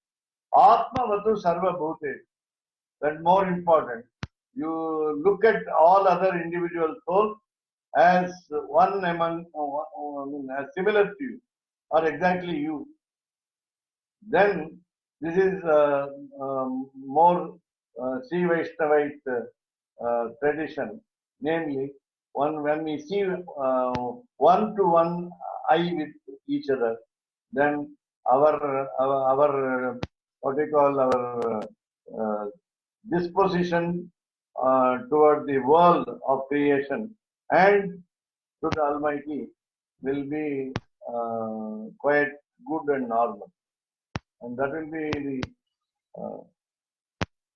Atmavatu sarvabhute. That's more important. You look at all other individual souls as one among, as similar to you, or exactly you. Then this is more Sri Vaishnavite tradition. Namely, when we see one-to-one eye with each other, then our what we call our disposition toward the world of creation and to the Almighty will be quite good and normal, and that will be the.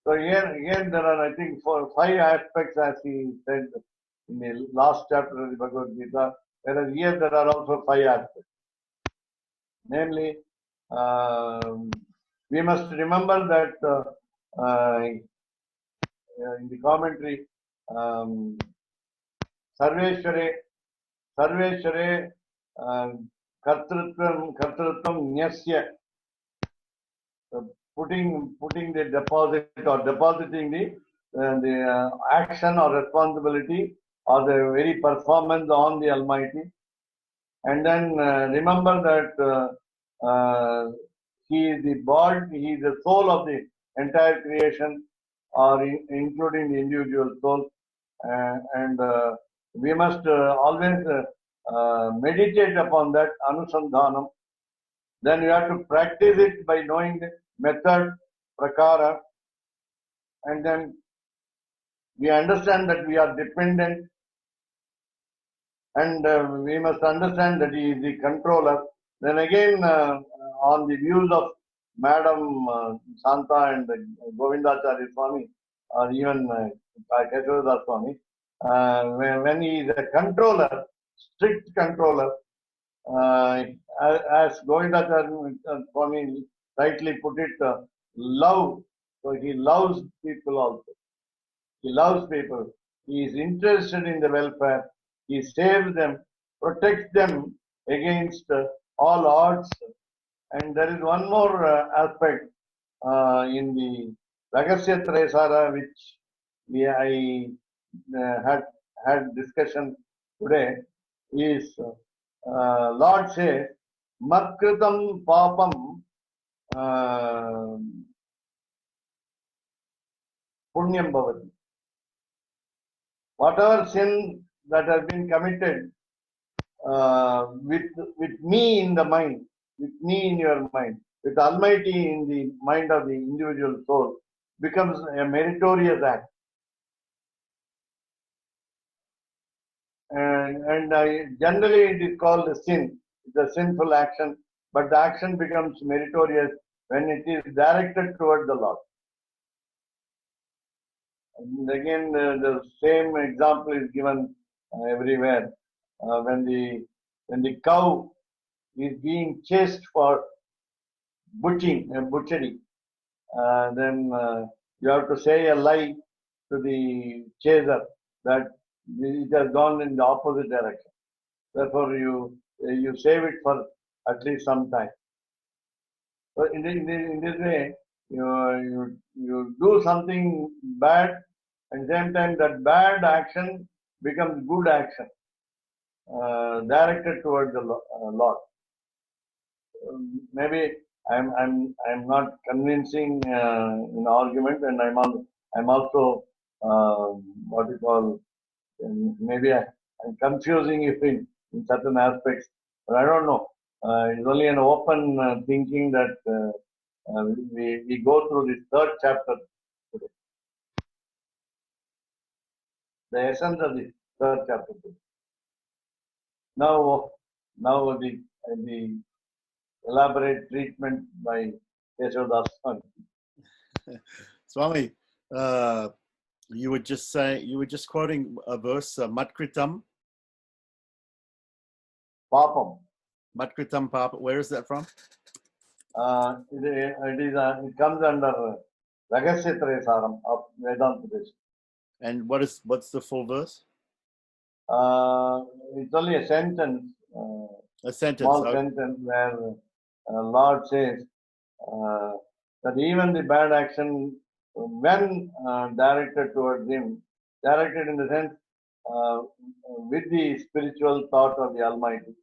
So here again there are, I think, 5 aspects, as he said in the last chapter of the Bhagavad Gita. Whereas here there are also 5 aspects. Namely, we must remember that in the commentary, Sarveshware Kartrutvam Nyasya, putting the deposit or depositing the action or responsibility or the very performance on the Almighty. And then remember that He is the body, He is the soul of the entire creation, or including the individual soul. And we must always meditate upon that anusandhanam. Then we have to practice it by knowing the method, prakara, and then we understand that we are dependent, and we must understand that He is the controller. Then again, on the views of Madam Santa and Govindacharya Swami, or even Keshavdas Swami, when he is a controller, strict controller, as Govindacharya Swami rightly put it, love. So he loves people also. He loves people. He is interested in the welfare. He saves them, protects them against all odds. And there is one more aspect in the Ragasya Trayasara, which I had discussion today, is Lord says, Matkritam Papam Punyam Bhavati. Whatever sin that has been committed with me in the mind, with me in your mind, with Almighty in the mind of the individual soul, becomes a meritorious act. And generally it is called a sin. It's a sinful action, but the action becomes meritorious when it is directed toward the Lord. And again, the same example is given everywhere. When the when the cow is being chased for butchery, then you have to say a lie to the chaser that it has gone in the opposite direction. Therefore, you save it for at least some time. So in this way, you do something bad, and same time that bad action becomes good action, directed towards the Lord. Maybe I'm not convincing in argument, and I'm also what you call, maybe I'm confusing it in certain aspects, but I don't know. It's only an open thinking that we go through this third chapter today. The essence of the third chapter today. Now the elaborate treatment by Keshavdas. Swami, you were just quoting a verse, Matkritam. Papam. Matkritam Papa. Where is that from? It comes under Ragasya Saram of Vedanta. And what's the full verse? It's only a sentence. A sentence. Small sentence where Lord says that even the bad action, when directed towards Him, directed in the sense with the spiritual thought of the Almighty,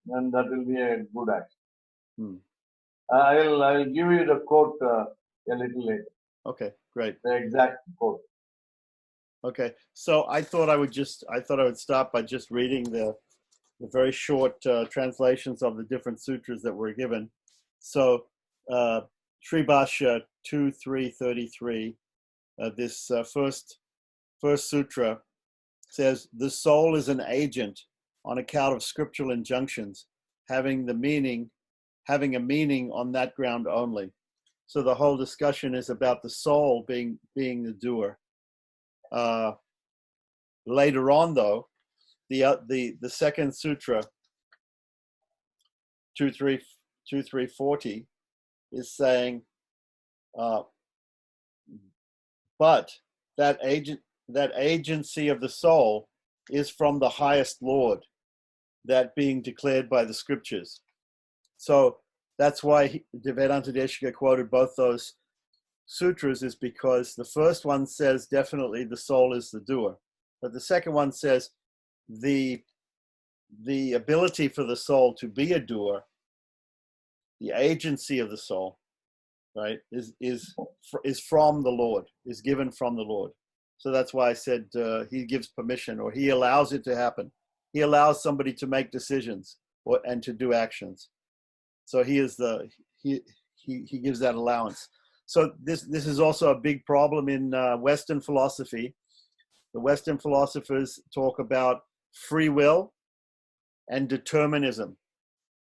then that will be a good action. I'll give you the quote a little later. Okay, great. The exact quote. Okay, so I thought I would start by just reading the very short translations of the different sutras that were given. So, Sri Bhashya 2.3.33, this first sutra says, the soul is an agent on account of scriptural injunctions, having a meaning on that ground only. So the whole discussion is about the soul being the doer. Later on, though, the second sutra, 2.3.40, is saying, but that agency of the soul is from the highest Lord, that being declared by the scriptures. So that's why the Vedanta Deshika quoted both those sutras, is because the first one says definitely the soul is the doer, but the second one says the ability for the soul to be a doer, the agency of the soul, right, is from the Lord, is given from the Lord. So that's why I said He gives permission, or He allows it to happen. He allows somebody to make decisions and to do actions. So He gives that allowance. So this is also a big problem in Western philosophy. The Western philosophers talk about free will and determinism.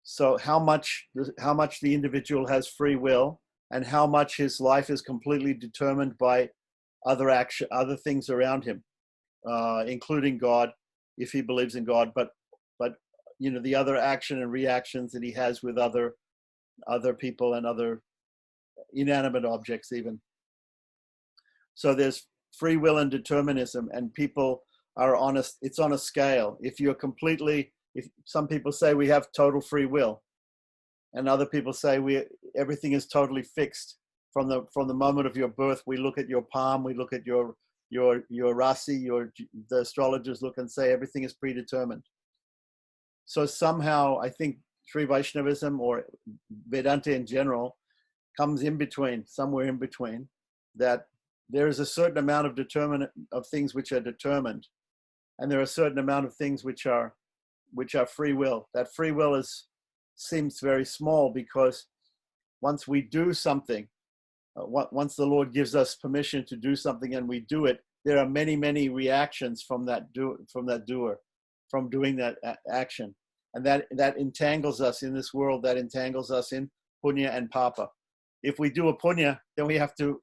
So how much the individual has free will, and how much his life is completely determined by other things around him, including God, if he believes in God, but the other action and reactions that he has with other people and other inanimate objects even. So there's free will and determinism, and people are honest. It's on a scale. If some people say we have total free will, and other people say everything is totally fixed from the moment of your birth. We look at your palm, we look at your rasi, the astrologers look and say everything is predetermined. So somehow I think Sri Vaishnavism, or Vedanta in general, comes in between, somewhere in between, that there is a certain amount of things which are determined, and there are a certain amount of things which are free will. That free will seems very small, because once we do something, once the Lord gives us permission to do something and we do it, there are many, many reactions from that doer, from doing that action. And that entangles us in this world, that entangles us in punya and papa. If we do a punya, then we have to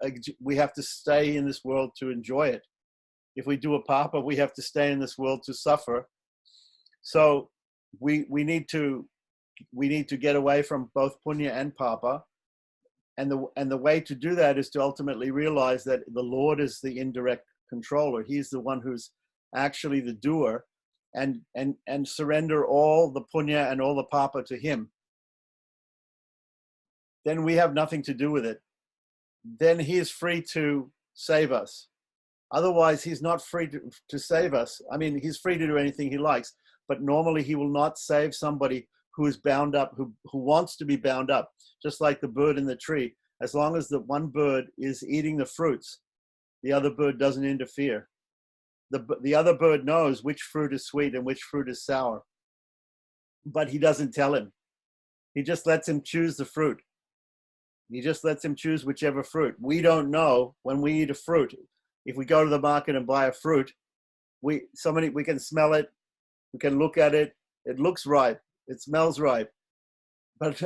stay in this world to enjoy it. If we do a papa, we have to stay in this world to suffer. So we need to get away from both punya and papa, and the way to do that is to ultimately realize that the Lord is the indirect controller. He's the one who's actually the doer, and surrender all the punya and all the papa to him. Then we have nothing to do with it. Then he is free to save us. Otherwise, he's not free to save us. I mean, he's free to do anything he likes, but normally he will not save somebody who is bound up, who wants to be bound up, just like the bird in the tree. As long as the one bird is eating the fruits, the other bird doesn't interfere. The other bird knows which fruit is sweet and which fruit is sour, but he doesn't tell him. He just lets him choose the fruit. He just lets him choose whichever fruit. We don't know when we eat a fruit. If we go to the market and buy a fruit, we can smell it, we can look at it. It looks ripe, it smells ripe, but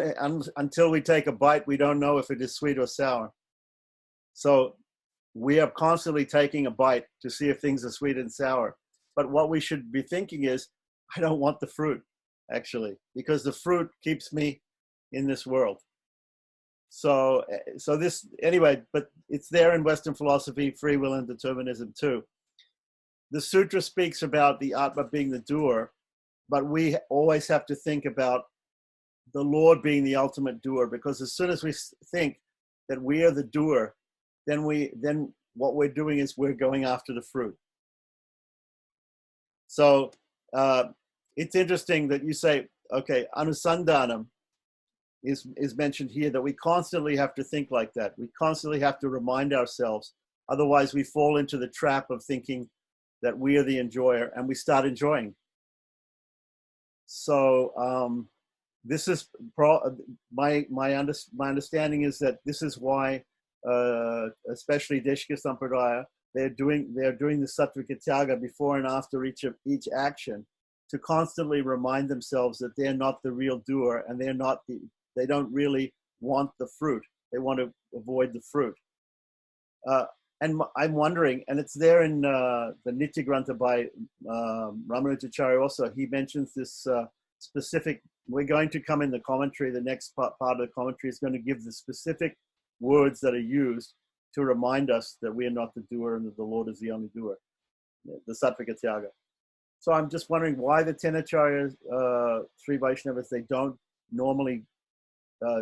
until we take a bite, we don't know if it is sweet or sour. So we are constantly taking a bite to see if things are sweet and sour. But what we should be thinking is, I don't want the fruit, actually, because the fruit keeps me in this world. So this, anyway, but it's there in Western philosophy, free will and determinism too. The sutra speaks about the Atma being the doer, but we always have to think about the Lord being the ultimate doer, because as soon as we think that we are the doer, then what we're doing is we're going after the fruit. So it's interesting that you say, okay, anusandhanam is mentioned here, that we constantly have to think like that. We constantly have to remind ourselves. Otherwise, we fall into the trap of thinking that we are the enjoyer, and we start enjoying. So this is my understanding is that this is why, especially Deshika Sampradaya, they're doing the Sattvika Tyaga before and after each action, to constantly remind themselves that they're not the real doer, and they don't really want the fruit. They want to avoid the fruit. And I'm wondering, and it's there in the Nitya Grantha by Ramanujacharya also, he mentions this specific, we're going to come in the commentary, the next part of the commentary is going to give the specific words that are used to remind us that we are not the doer and that the Lord is the only doer, the Sattvika Tyaga. So I'm just wondering why the 10 Acharyas, 3 Vaishnavas, they don't normally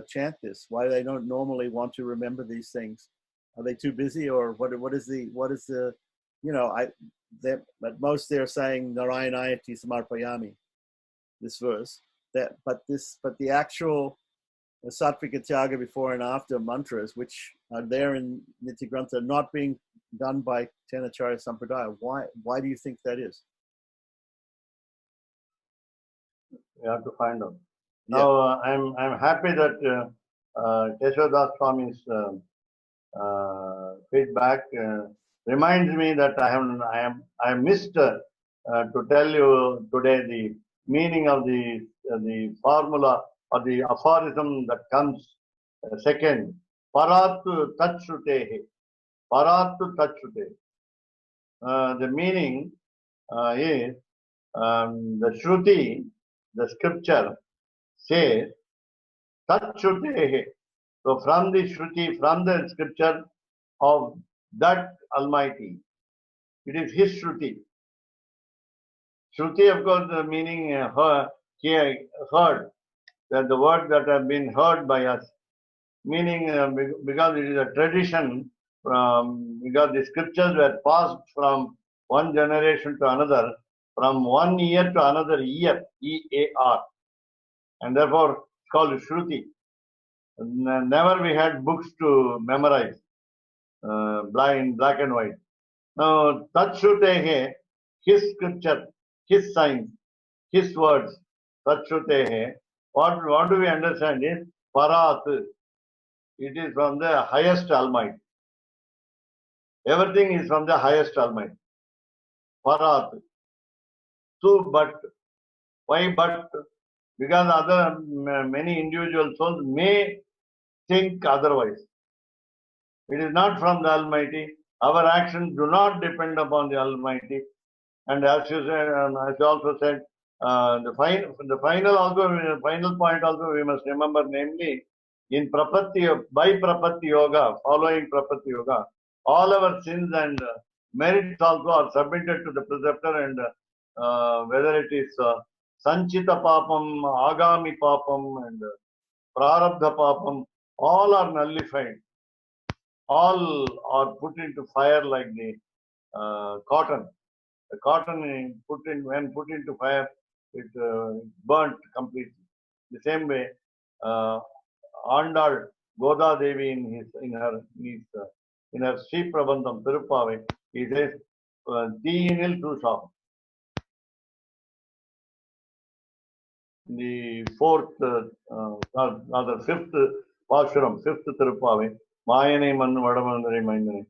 chant this, why they don't normally want to remember these things. Are they too busy, or what is the at most they're saying Narayanayati Samarpayami, this verse, but the actual Sattvika Tyaga before and after mantras, which are there in Nitya Grantha, are not being done by 10 Acharya Sampradaya. Why do you think that is? We have to find out. Yeah. Now I'm happy that Keshav Swami's feedback reminds me that I missed to tell you today the meaning of the formula or the aphorism that comes second. Paratu Tatshutehe. Paratu Tatshutehe. The meaning is the Shruti, the scripture says Tatshutehe. So from the Shruti, from the scripture of that Almighty, it is His Shruti. Shruti, of course, the meaning heard, that the word that have been heard by us, meaning because it is a tradition, because the scriptures were passed from one generation to another, from one year to another year, E-A-R, and therefore it's called Shruti. Never we had books to memorize, black and white. Now, Tatshutehe, His scripture, His signs, His words, Tatshutehe, what do we understand is Parat. It is from the highest Almighty. Everything is from the highest Almighty. Parat. So, but, why but? Because many individual souls may think otherwise. It is not from the Almighty. Our actions do not depend upon the Almighty. And as you said, as you also said, The final point also we must remember, namely, in by Prapatti Yoga, following Prapatti Yoga, all our sins and merits also are submitted to the preceptor, and whether it is Sanchita Papam, Agami Papam, and Prarabdha Papam, all are nullified. All are put into fire like the cotton. The cotton when put into fire, it burnt completely. The same way, Andal Goda Devi in her Sri Prabandham Tirupavai, he says, Teenil Tusam. The fourth, the fifth Pashuram, fifth Tirupavai, Mayane Mannu Vadamandari Maindane.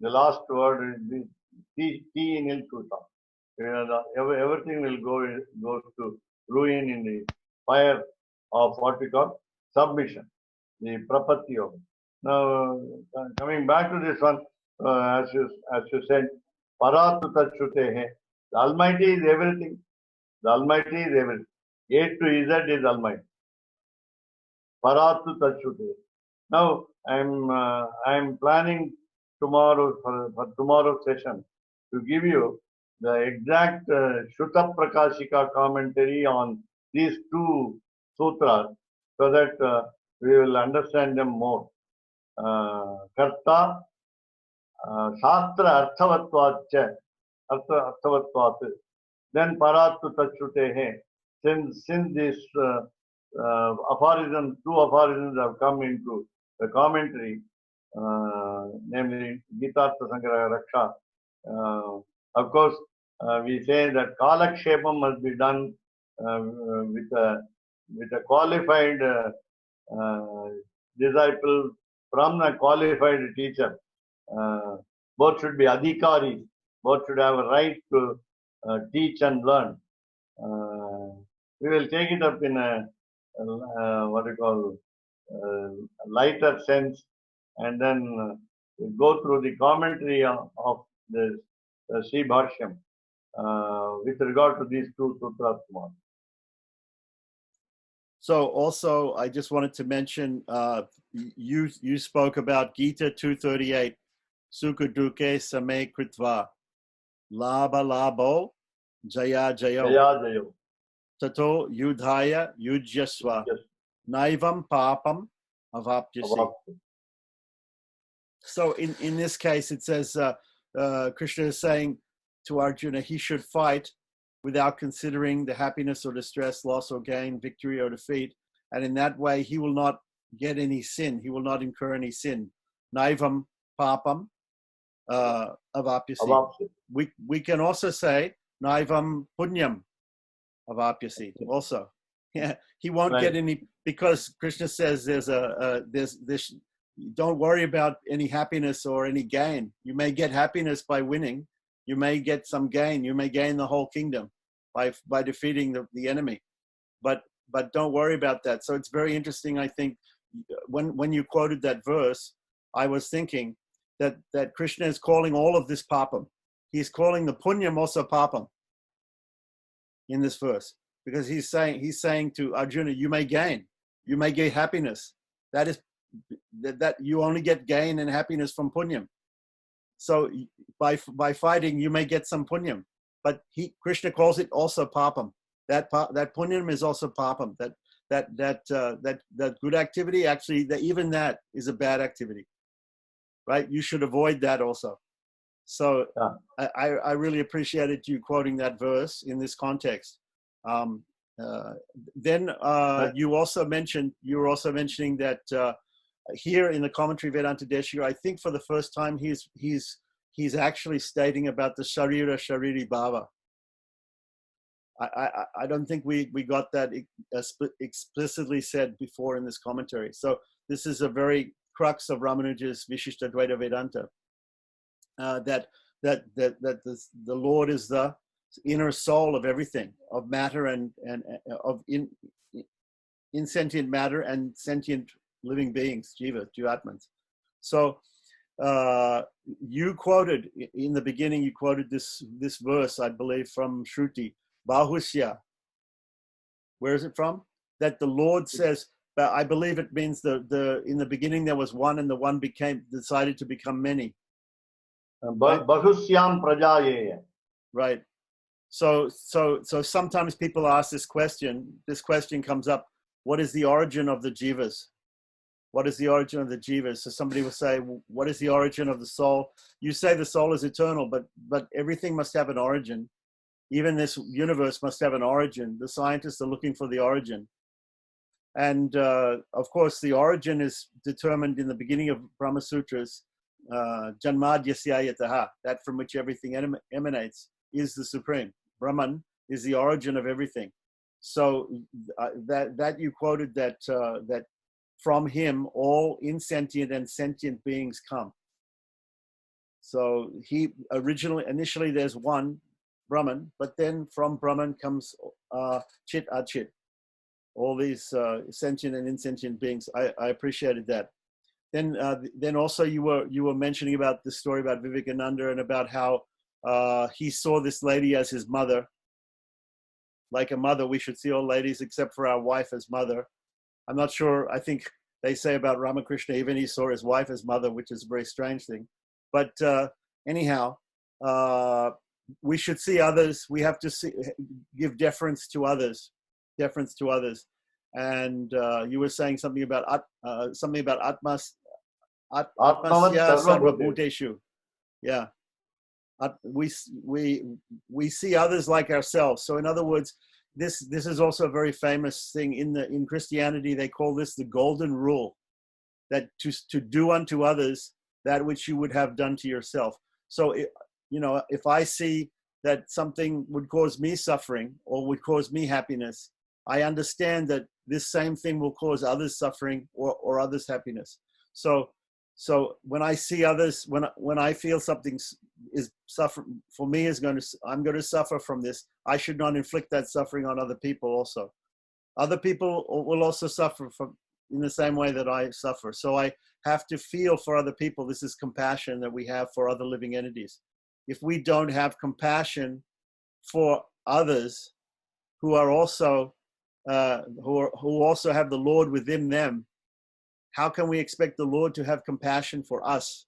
The last word is the Teenil Tusam. Everything will goes to ruin in the fire of what we call submission, the Prapatti Yoga. Now, coming back to this one, as you said, Paratu Tachutehe, the Almighty is everything. The Almighty is everything. A to Z is Almighty. Paratu Tachutehe. Now, I'm planning tomorrow for tomorrow's session to give you the exact Shuta Prakashika commentary on these two sutras, so that we will understand them more. Karta Shastra Arthavatvacha Arthavatvat. Then Paratu Tachutehe. Since these aphorisms, two aphorisms have come into the commentary, namely Gitartha Sangraha Raksha. Of course, we say that Kalakshepam must be done with a qualified disciple from a qualified teacher. Both should be adhikaris. Both should have a right to teach and learn. We will take it up in a what we call lighter sense, and then go through the commentary of this Sri Bhashyam with regard to these two sutras tomorrow. So also, I just wanted to mention, you spoke about Gita 238, Sukha Duke Same Kritva, Labha Labho, Jaya Jayo, Jaya Jayo. Tato Yudhaya Yujyasva, Yes. Naivam Papam Avapyasi. So in this case, it says, Krishna is saying to Arjuna, he should fight without considering the happiness or distress, loss or gain, victory or defeat. And in that way, he will not get any sin. He will not incur any sin. Naivam Papam Avapyasi. We can also say Naivam Punyam Avapyasi also. Yeah, he won't get any, because Krishna says there's this. Don't worry about any happiness or any gain. You may get happiness by winning. You may get some gain. You may gain the whole kingdom by defeating the enemy. But don't worry about that. So it's very interesting. I think when you quoted that verse, I was thinking that Krishna is calling all of this papam. He's calling the punyam also papam in this verse, because he's saying to Arjuna, you may gain happiness. That is that you only get gain and happiness from punyam. So by fighting, you may get some punyam, but Krishna calls it also papam. That punyam is also papam. That good activity, actually, even that is a bad activity, right? You should avoid that also. So I really appreciated you quoting that verse in this context. Then you were also mentioning that here in the commentary Vedanta Deshiga, I think for the first time he's actually stating about the Sharira Shariri Bhava. I don't think we got that explicitly said before in this commentary. So this is a very crux of Ramanuja's Vishishta Dvaita Vedanta. That the Lord is the inner soul of everything, of matter and of insentient matter and sentient living beings, jiva, jivatmans. So you quoted in the beginning, you quoted this verse, I believe, from Shruti, Bahusya. Where is it from? That the Lord says, but I believe it means the in the beginning there was one, and the one decided to become many. Right? Bahusyam prajayeya. Right. So sometimes people ask this question. This question comes up: what is the origin of the jivas? What is the origin of the jivas? So somebody will say, what is the origin of the soul? You say the soul is eternal, but everything must have an origin. Even this universe must have an origin. The scientists are looking for the origin. And of course, the origin is determined in the beginning of Brahma Sutras, Janmadhyasya yataha, that from which everything emanates is the Supreme. Brahman is the origin of everything. So that you quoted that from him all insentient and sentient beings come. So initially there's one Brahman, but then from Brahman comes Chit Achit, all these sentient and insentient beings. I appreciated that. Then also you were mentioning about the story about Vivekananda and about how he saw this lady as his mother. Like a mother, we should see all ladies except for our wife as mother. I'm not sure. I think they say about Ramakrishna, even he saw his wife as mother, which is a very strange thing. But anyhow, we should see others. We have to give deference to others. And you were saying something about atmasya sarvabhuteshu. Yeah. We see others like ourselves. So in other words, this is also a very famous thing in Christianity. They call this the golden rule, that to do unto others that which you would have done to yourself. So if I see that something would cause me suffering or would cause me happiness, I understand that this same thing will cause others suffering or others happiness. So when I see others, when I feel something is suffering for me, I'm going to suffer from this, I should not inflict that suffering on other people also. Other people will also suffer from in the same way that I suffer. So I have to feel for other people. This is compassion that we have for other living entities. If we don't have compassion for others who are also who also have the Lord within them, how can we expect the Lord to have compassion for us?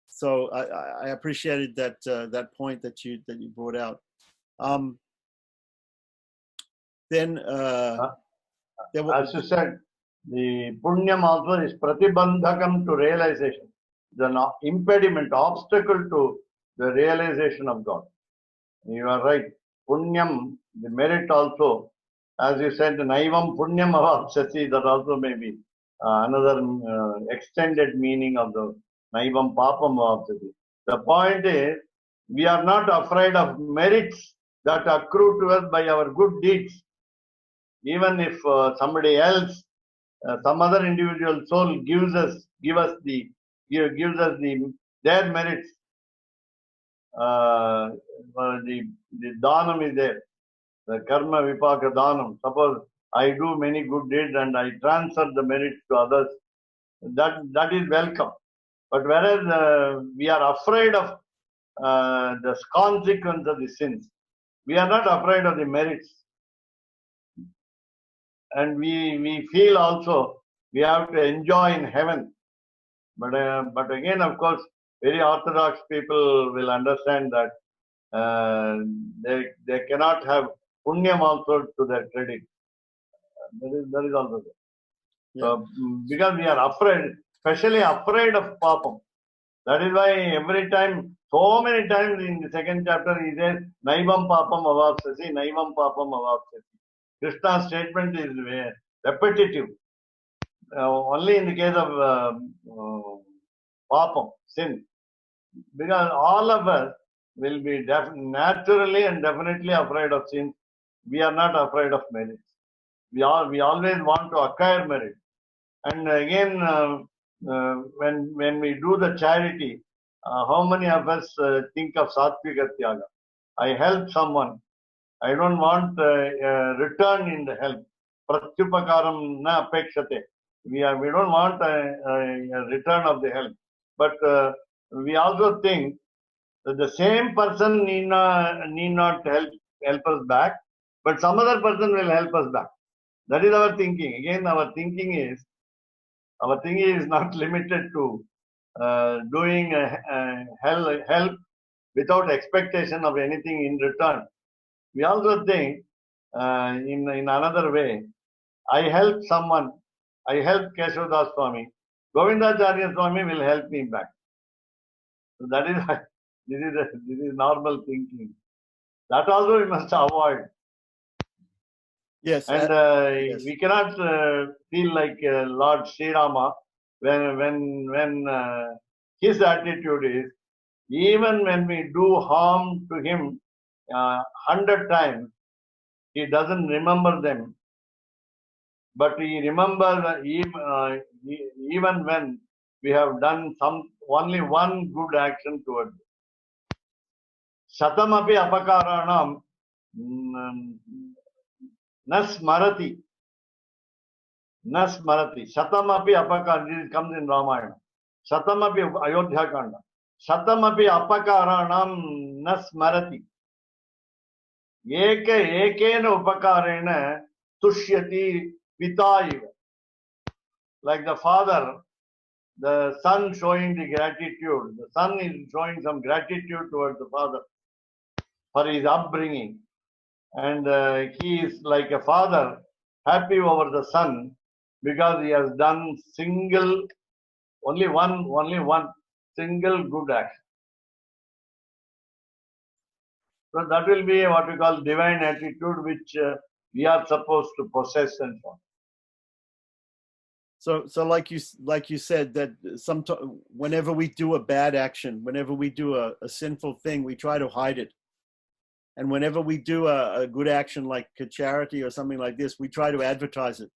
So I appreciated that point that you brought out. As you said, the punyam also is pratibandhakam to realization, the impediment, obstacle to the realization of God. You are right. Punyam, the merit also, as you said, naivam punyam avapsati, that also may be another extended meaning of the naivam papam avapsati. The point is, we are not afraid of merits that accrue to us by our good deeds. Even if somebody else, some other individual soul gives us their merits, the dhanam is there, the karma vipaka dhanam. Suppose I do many good deeds and I transfer the merits to others, that is welcome. But whereas we are afraid of the consequence of the sins, we are not afraid of the merits. And we feel also we have to enjoy in heaven. But again, of course, very orthodox people will understand that they cannot have punyam also to their credit. That is also there. Yeah. Because we are afraid, especially afraid of papam. That is why every time, so many times in the second chapter, he says, naivam papam avapsasi, naivam papam avapsasi. Krishna's statement is repetitive. Only in the case of papam, sin. Because all of us will be naturally and definitely afraid of sin. We are not afraid of merits. We always want to acquire merit. And again, when we do the charity, how many of us think of sattvika tyaga? I help someone. I don't want return in the help. Pratyupakaram na apekshate. we don't want a return of the help, but we also think that the same person need not help us back, but some other person will help us back. That is our thinking. Again, our thinking is not limited to doing help without expectation of anything in return. We also think in another way. I help someone. I help Keshavdas Swami. Govindacharya Swami will help me back. So that is this is normal thinking. That also we must avoid. Yes. And yes. we cannot feel like Lord Sri Rama when his attitude is, even when we do harm to him 100 times, he doesn't remember them, but he remembers even when we have done only one good action towards him. Shatamapi apakaranam nasmarati. Shatamapi apakaranam. This comes in Ramayana. Shatamapi Ayodhya Kanda. Shatamapi apakaranam nasmarati. Ekena upakarena tushyati pitaiva. Like the father, the son showing the gratitude. The son is showing some gratitude towards the father for his upbringing. And he is like a father, happy over the son because he has done only one single good action. So that will be what we call divine attitude, which we are supposed to possess and so on. So like you said, that whenever we do a bad action, whenever we do a sinful thing, we try to hide it. And whenever we do a good action like a charity or something like this, we try to advertise it.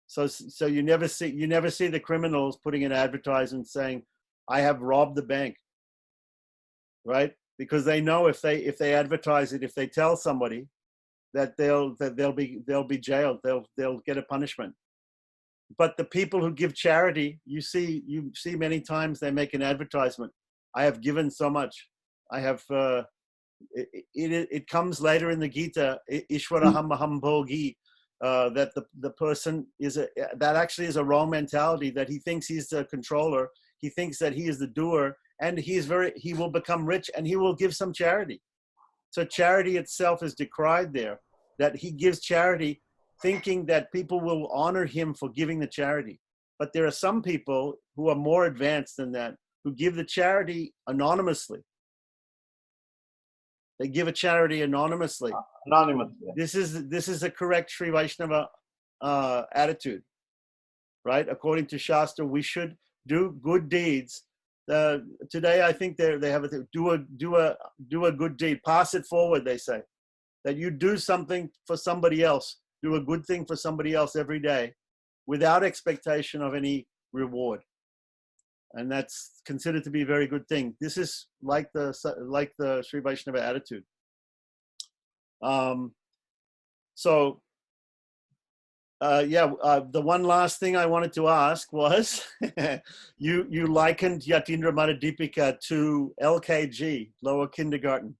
So you never see the criminals putting an advertisement saying, "I have robbed the bank," right? Because they know if they advertise it, if they tell somebody, that they'll be jailed, they'll get a punishment. But the people who give charity, you see many times they make an advertisement. I have given so much. I have. It comes later in the Gita, Ishwaraham Aham Bhogi, that the person that actually is a wrong mentality. That he thinks he's the controller. He thinks that he is the doer, and he will become rich, and he will give some charity. So charity itself is decried there. That he gives charity, thinking that people will honor him for giving the charity. But there are some people who are more advanced than that, who give the charity anonymously. They give a charity anonymously. Anonymously. This is a correct Sri Vaishnava attitude, right? According to Shastra, we should do good deeds. Today, I think they have do a good deed. Pass it forward. They say that you do something for somebody else. Do a good thing for somebody else every day, without expectation of any reward. And that's considered to be a very good thing. This is like the Sri Vaishnava attitude. The one last thing I wanted to ask was, you likened Yatindra Madhyadipika to LKG, lower kindergarten.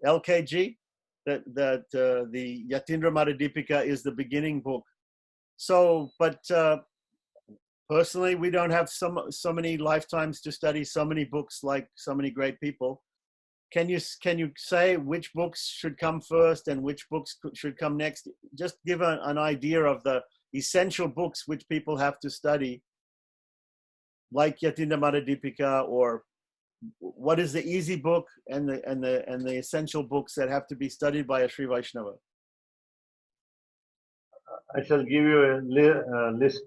LKG, that the Yatindra Madhyadipika is the beginning book. So, but personally, we don't have so many lifetimes to study so many books like so many great people. Can you say which books should come first and which books should come next? Just give an idea of the essential books which people have to study, like Yatindra Madhyadipika, or what is the easy book and the essential books that have to be studied by a Sri Vaishnava? I shall give you a list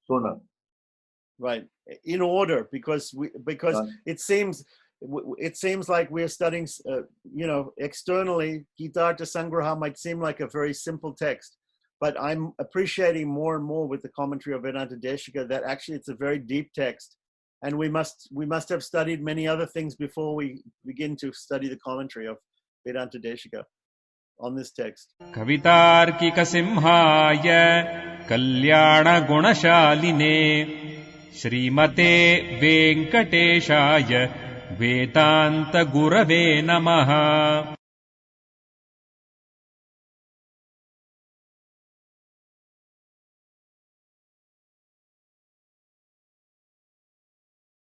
sooner. Right, in order, because it seems like we're studying, externally, Gitartha Sangraha might seem like a very simple text, but I'm appreciating more and more with the commentary of Vedanta Deshika that actually it's a very deep text, and we must have studied many other things before we begin to study the commentary of Vedanta Deshika on this text. Kavitarkika Simhaya कल्याणगुणशालिने श्रीमते वेङ्कटेशाय वेदान्तगुरवे नमः।